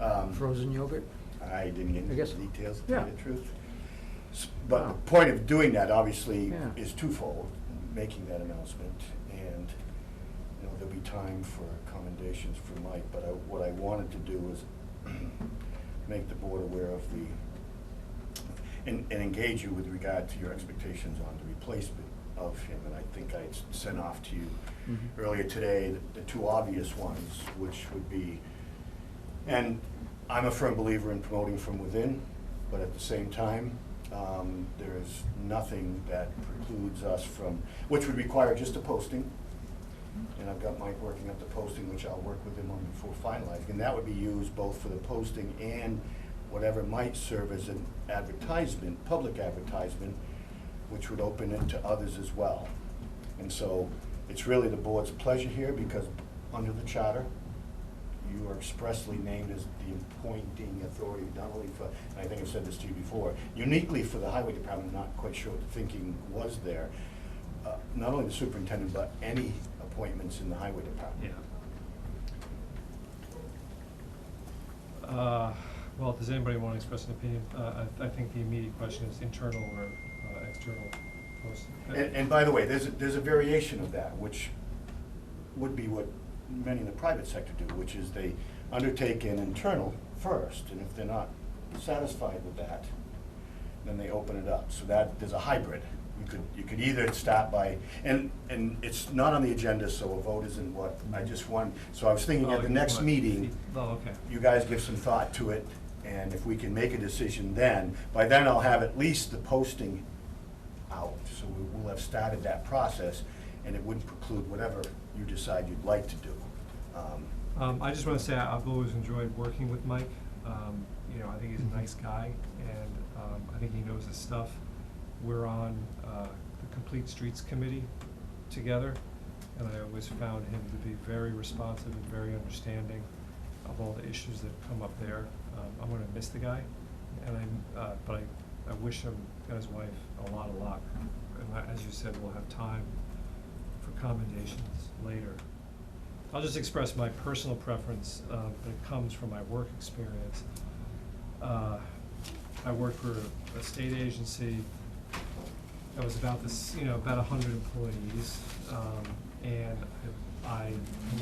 it? Frozen yogurt? I didn't get I into guess- the details, to tell yeah. you the truth. But Wow. the point of doing that, obviously, Yeah. is twofold, making that announcement, and, you know, there'll be time for commendations for Mike, but what I wanted to do was make the board aware of and engage you with regard to your expectations on the replacement of him, and I think I sent off to you Mhm. earlier today the two obvious ones, which would be, and I'm a firm believer in promoting from within, but at the same time, there is nothing that precludes us from, which would require just a posting, and I've got Mike working up the posting, which I'll work with him on before finalizing, and that would be used both for the posting and whatever might serve as an advertisement, public advertisement, which would open it to others as well. And so it's really the board's pleasure here, because under the charter, you are expressly named as the appointing authority, not only for, and I think I've said this to you before, uniquely for the highway department, not quite sure what the thinking was there, not only the superintendent, but any appointments in the highway department. Yeah. Well, does anybody want to express an opinion? I think the immediate question is internal or external posting. And by the way, there's a variation of that, which would be what many in the private sector do, which is they undertake an internal first, and if they're not satisfied with that, then they open it up. So that, there's a hybrid. You could either start by, and it's not on the agenda, so a vote isn't what, I just want, so I was thinking at the next meeting, Okay. you guys give some thought to it, and if we can make a decision then, by then I'll have at least the posting out, so we'll have started that process, and it wouldn't preclude whatever you decide you'd like to do. I just want to say I've always enjoyed working with Mike. You know, I think he's a nice guy, and I think he knows his stuff. We're on the Complete Streets Committee together, and I always found him to be very responsive and very understanding of all the issues that come up there. I'm going to miss the guy, and but I wish him and his wife a lot of luck. And as you said, we'll have time for commendations later. I'll just express my personal preference, but it comes from my work experience. I worked for a state agency that was about this, you know, about 100 employees, and I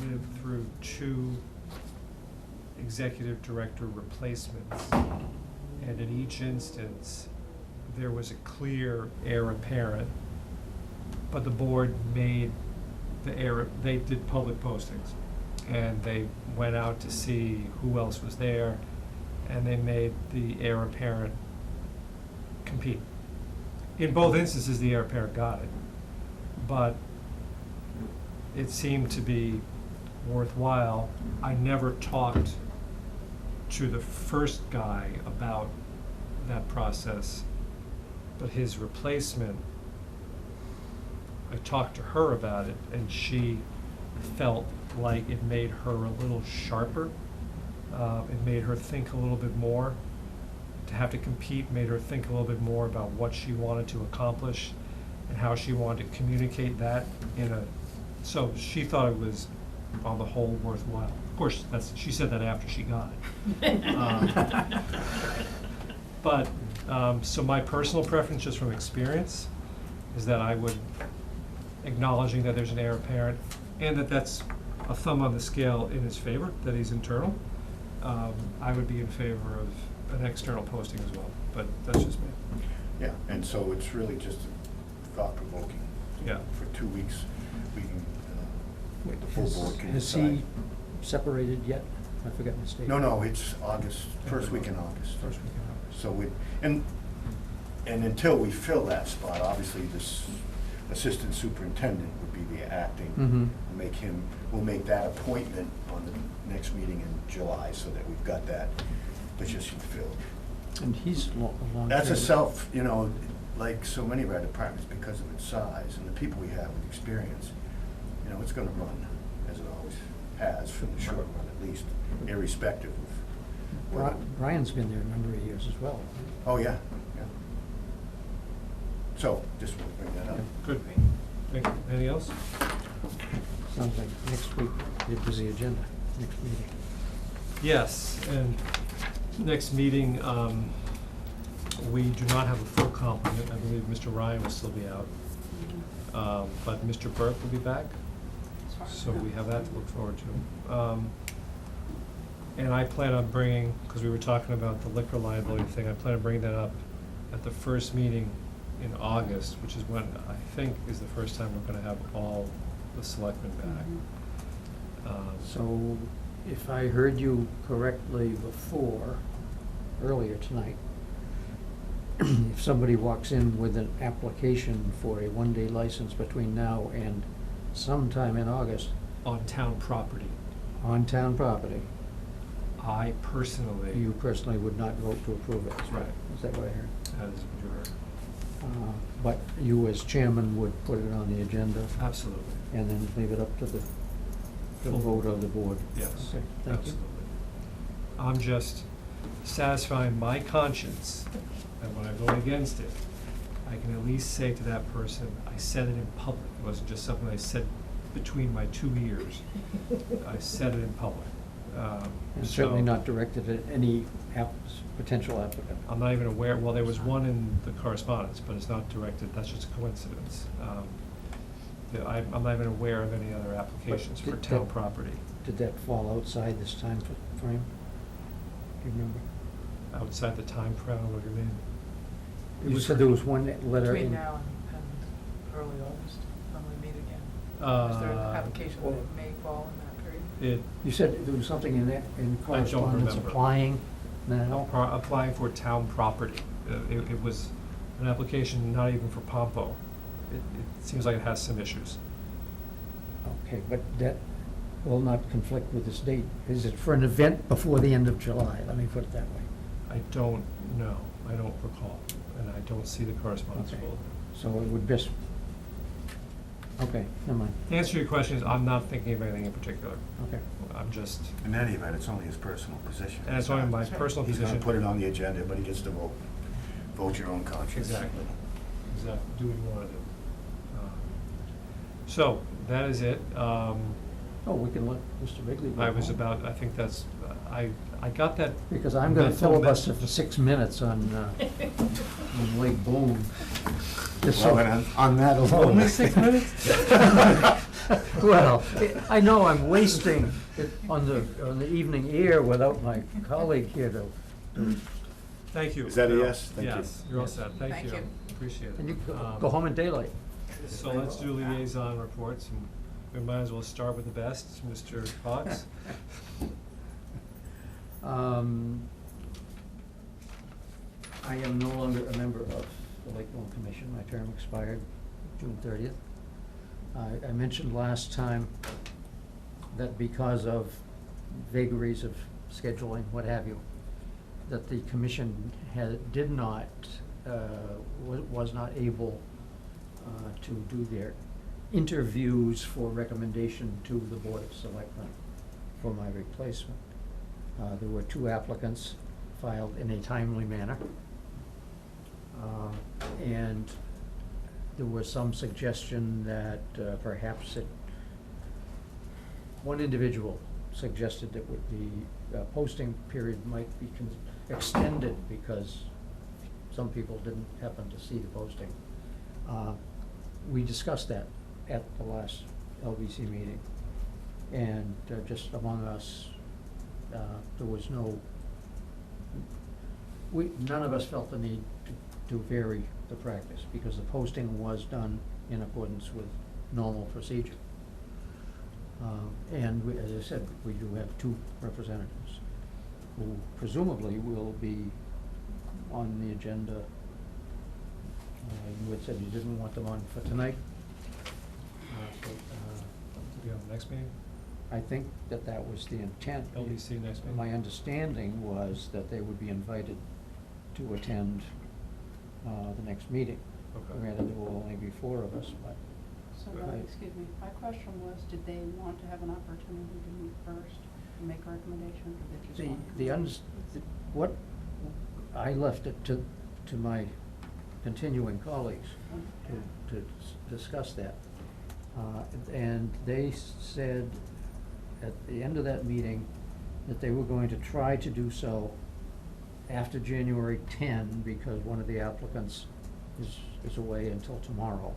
lived through 2 executive director replacements, and in each instance, there was a clear heir apparent, but the board made the heir, they did public postings, and they went out to see who else was there, and they made the heir apparent compete. In both instances, the heir apparent got it, but it seemed to be worthwhile. I never talked to the first guy about that process, but his replacement, I talked to her about it, and she felt like it made her a little sharper. It made her think a little bit more. To have to compete made her think a little bit more about what she wanted to accomplish and how she wanted to communicate that so she thought it was, on the whole, worthwhile. Of course, she said that after she got it. But, so my personal preference, just from experience, is that I would, acknowledging that there's an heir apparent, and that that's a thumb on the scale in his favor, that he's internal, I would be in favor of an external posting as well, but that's just me. Yeah, and so it's really just thought-provoking. Yeah. For 2 weeks, we can, the full board can Has decide. he separated yet? I forgot my statement. No, it's August, first week in August. First week in August. So and until we fill that spot, obviously this assistant superintendent would be the acting. Mhm. We'll make that appointment on the next meeting in July, so that we've got that position filled. And he's a long. That's term. like so many of our departments, because of its size and the people we have with experience, it's gonna run, as it always has, for the short run at least, irrespective of what. Brian's been there a number of years as well. Oh, yeah. So, just want to bring that up. Good. Thank you. Anything else? Sounds like next week, be a busy agenda, next meeting. Yes, and next meeting, we do not have a full complement. I believe Mr. Ryan will still be out. But Mr. Burke will be back, so we have that to look forward to. And I plan on bringing, because we were talking about the liquor liability thing, I plan on bringing that up at the first meeting in August, which is when I think is the first time we're gonna have all the selectmen back. So, if I heard you correctly earlier tonight, if somebody walks in with an application for a one-day license between now and sometime in August On town property, on town property, I personally. you personally would not vote to approve it? That's right. Is that what I heard? That is what you heard. But you as chairman would put it on the agenda Absolutely. and then leave it up to the Full vote of the board? Yes, Okay, thank you. absolutely. I'm just satisfying my conscience that when I vote against it, I can at least say to that person, I said it in public. It wasn't just something I said between my 2 ears. I said it in public. And certainly so not directed at any potential applicant. I'm not even aware, well, there was one in the correspondence, but it's not directed, that's just a coincidence. I'm not even aware of any other applications for did town that- property Did that fall outside this time frame? Do you remember? outside the time frame. What do you mean? It You was- said there was one letter Between in. now and early August, when we meet again. Is there an application well- that may fall in that period? You said there was something in that, in correspondence remember. applying now? Applying for town property. It was an application not even for Pompo. It seems like it has some issues. Okay, but that will not conflict with this date. Is it for an event before the end of July? Let me put it that way. I don't know. I don't recall, and I don't see the correspondence Okay. folder. So it would just, okay, never mind. The answer to your question is, I'm not thinking of anything in particular. Okay. I'm just, In any event, it's only his personal position. and it's only my personal He's position. gonna put it on the agenda, but he gets to vote. Vote your own conscience. Exactly. Do what you want to do. So, that is it. Oh, we can let Mr. Wrigley go I was home. about, I think that's, I got that. Because I'm gonna mental filibuster mess- for 6 minutes on Lake Boone. Just so- Well, and on that alone. Only 6 minutes? Well, I know I'm wasting it on the evening air without my colleague here to, Thank you. Is that a yes? Thank you. Yes, you're all set. Thank Thank you. you. Appreciate it. and you go home in daylight. So let's do liaison reports, and we might as well start with the best, Mr. Fox. I am no longer a member of the Lakeville Commission. My term expired June 30th. I mentioned last time that because of vagaries of scheduling, what have you, that the commission was not able to do their interviews for recommendation to the Board of Selectmen for my replacement. There were 2 applicants filed in a timely manner. And there was some suggestion that perhaps one individual suggested that the posting period might be extended because some people didn't happen to see the posting. We discussed that at the last LBC meeting, and just among us, there was none of us felt the need to vary the practice, because the posting was done in accordance with normal procedure. And we, as I said, we do have 2 representatives who presumably will be on the agenda. You had said you didn't want them on for tonight. To be on the next meeting, I think that was the intent. LBC next meeting? My understanding was that they would be invited to attend the next meeting. Okay. Granted, there will only be 4 of us, but. So, Right. excuse me, my question was, did they want to have an opportunity to meet first and make a recommendation, or they just want to? What, I left it to my continuing colleagues to discuss that. And they said at the end of that meeting that they were going to try to do so after January 10, because one of the applicants is away until tomorrow.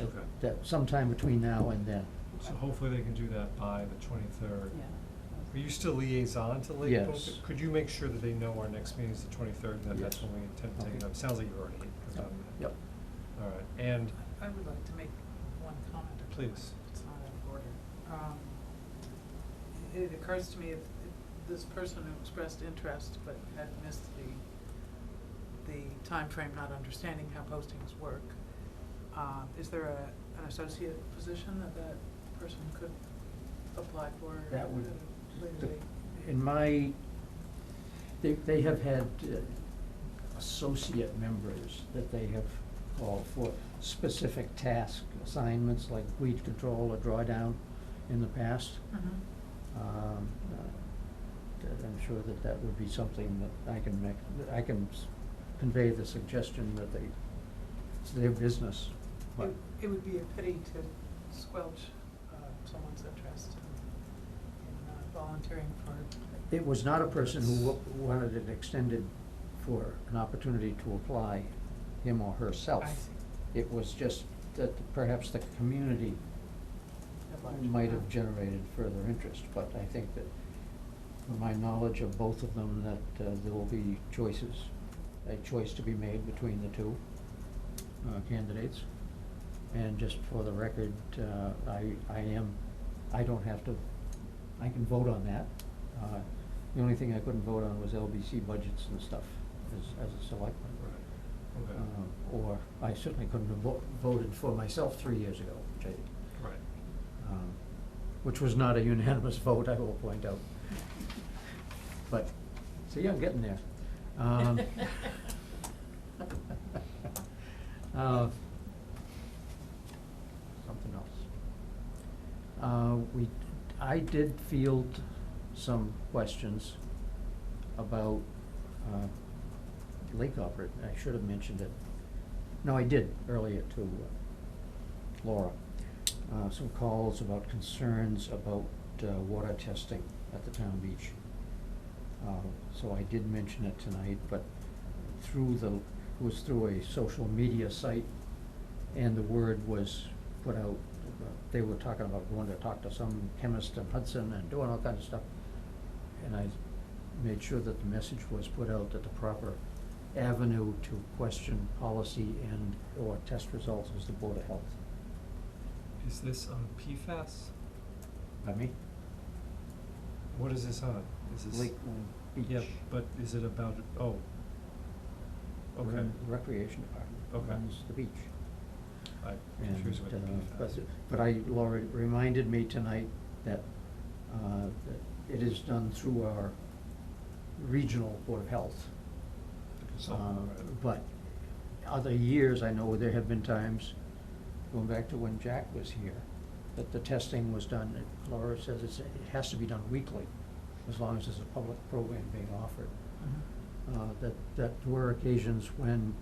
Okay. That sometime between now and then. So hopefully they can do that by the 23rd. Yeah. Are you still liaison to Lakeville? Yes. Could you make sure that they know our next meeting is the 23rd, and that that's Yes. when we intend to take it Okay. up? Sounds like you've already done that. Yep. All right, and I would like to make one comment. Please. It's not out of order. It occurs to me if this person who expressed interest but had missed the timeframe, not understanding how postings work, is there an associate position that person could apply for That would, at a later date? in my, they have had associate members that they have called for specific task assignments like weed control or drawdown in the past. That I'm sure that would be something that I can convey the suggestion that it's their business, but. It would be a pity to squelch someone's interest in volunteering for. It was not a person who wanted it extended for an opportunity to apply, him or herself. I see. It was just that perhaps the community At large. might have generated further interest, but I think that from my knowledge of both of them, that there will be a choice to be made between the 2 candidates. And just for the record, I don't have to, I can vote on that. The only thing I couldn't vote on was LBC budgets and stuff as a selectman. Right, okay. Or I certainly couldn't have voted for myself 3 years ago, which I did. Right. Which was not a unanimous vote, I will point out. But, see, I'm getting there. Something else. I did field some questions about lake operate. I should have mentioned it. No, I did earlier to Laura. Some calls about concerns about water testing at the town beach. So I did mention it tonight, but it was through a social media site, and the word was put out. They were talking about going to talk to some chemist in Hudson and doing all kinds of stuff. And I made sure that the message was put out that the proper avenue to question policy or test results is the Board of Health. Is this on PFAS? By me? What is this on? Is this? Lakeland Beach. Yeah, but is it about, Okay. and Recreation Department Okay. runs the beach. I'm And, confused with the PFAS. but Laura reminded me tonight that that it is done through our regional Board of Health. The consultant, right. But other years, I know there have been times, going back to when Jack was here, that the testing was done, and Laura says it has to be done weekly, as long as there's a public program being offered. That were occasions when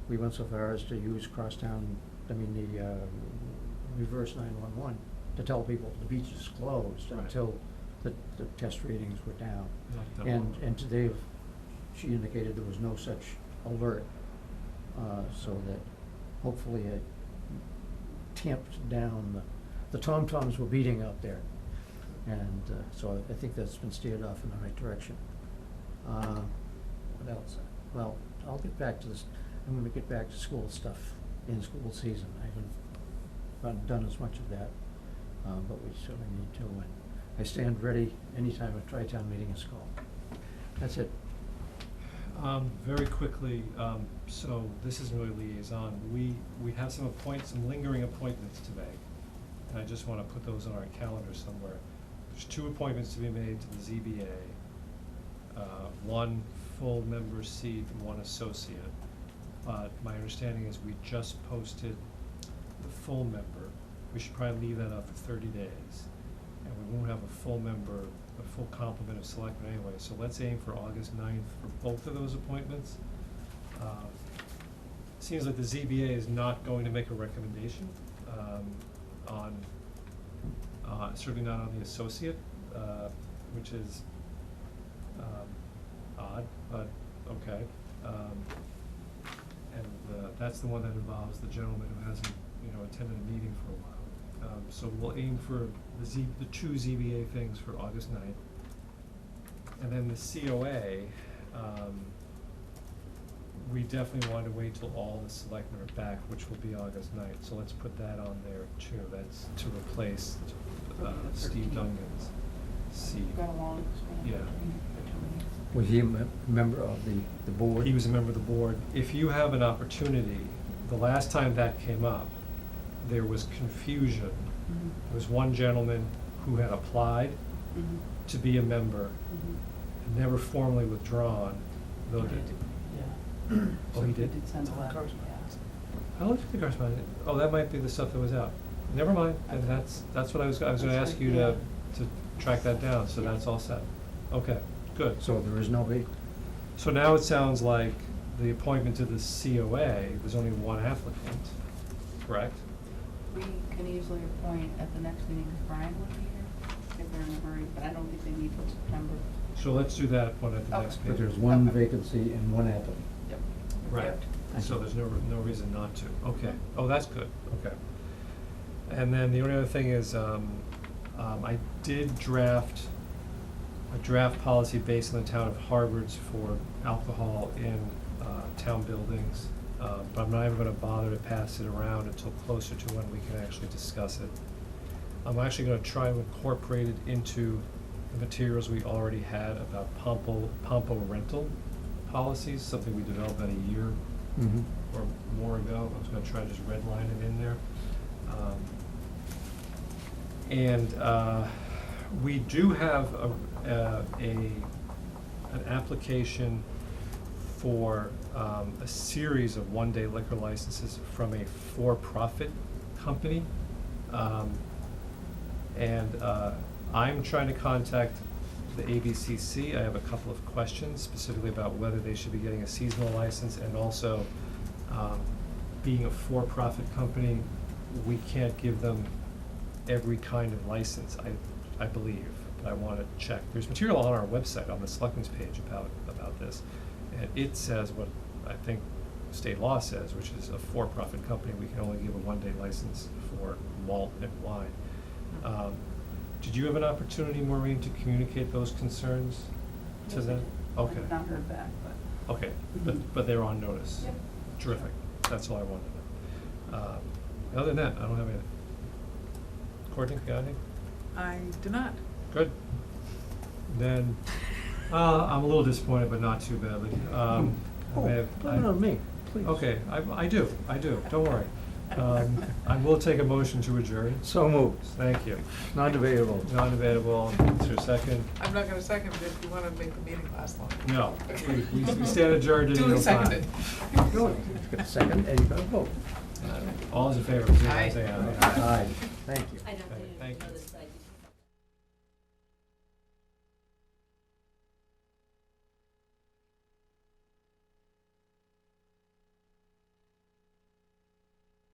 we went so far as to use the reverse 911 to tell people the beach is closed Right. until the test readings were down. Not done And, well. and today, she indicated there was no such alert, so that hopefully it tamped down the tom-toms were beating out there. And, so I think that's been steered off in the right direction. What else? Well, I'll get back to this, I'm gonna get back to school stuff in school season. I haven't done as much of that, but we certainly need to. And I stand ready anytime a tri-town meeting is called. That's it. Very quickly, so this isn't really liaison. We have some lingering appointments to make. And I just wanna put those on our calendar somewhere. There's 2 appointments to be made to the ZBA. 1 full member seat and 1 associate. But my understanding is we just posted the full member. We should probably leave that up for 30 days. And we won't have a full member, a full complement of selectmen anyway. So let's aim for August 9th for both of those appointments. Seems like the ZBA is not going to make a recommendation certainly not on the associate, which is odd, but okay. And that's the one that involves the gentleman who hasn't, attended a meeting for a while. So we'll aim for the 2 ZBA things for August 9th. And then the COA, we definitely want to wait till all the selectmen are back, which will be August 9th. So let's put that on there too. That's to replace Steve Dungan's seat. Got along. Yeah. Was he a member of the board? He was a member of the board. If you have an opportunity, the last time that came up, there was confusion. Mhm. There was one gentleman who had applied Mhm. to be a member, Mhm. never formally withdrawn, though Right. did. Yeah. Oh, he did? He did send a letter, yeah. I looked at the correspondence. Oh, that might be the stuff that was out. Never mind, and that's what I was gonna ask you to track that down, so that's all set. Okay, good. So there is no vacancy? So now it sounds like the appointment to the COA, there's only 1 applicant, correct? We can easily appoint at the next meeting, because Brian would be here, if they're in a hurry, but I don't think they need till September. So let's do that one at the Okay. next But meeting. there's 1 Okay. vacancy and 1 applicant. Yep. Right, Yep. so there's no reason not to, okay. Oh, that's good, okay. And then the only other thing is, I did draft a draft policy based on the town of Harvard's for alcohol in town buildings, but I'm not even gonna bother to pass it around until closer to when we can actually discuss it. I'm actually gonna try to incorporate it into the materials we already had about Pompo rental policies, something we developed about a year Mhm. or more ago. I was gonna try to just redline it in there. We do have an application for a series of 1-day liquor licenses from a for-profit company. I'm trying to contact the ABCC. I have a couple of questions specifically about whether they should be getting a seasonal license, and also, being a for-profit company, we can't give them every kind of license, I believe, but I want to check. There's material on our website, on the Selectmen's page about this, and it says what I think state law says, which is a for-profit company, we can only give a 1-day license for malt and wine. Did you have an opportunity, Maureen, to communicate those concerns to Yes, I them? did. Okay. I've not heard back, but. Okay, but they're on notice? Yep. Terrific, that's all I wanted to know. Other than that, I don't have anything. Courtney, got anything? I do not. Good. Then, I'm a little disappointed, but not too badly. I may have. Oh, no, me, please. Okay, I do, don't worry. I will take a motion to adjourn. So moved, Thank you. non-debatable. Non-debatable, is there a second? I'm not gonna second it if you wanna make the meeting last long. No, we stand adjourned at Duly 8:05. seconded. Good. Got a second, and you got a vote. All those in favor, please Aye. say aye. Aye, thank you. I don't Thank you. know this side.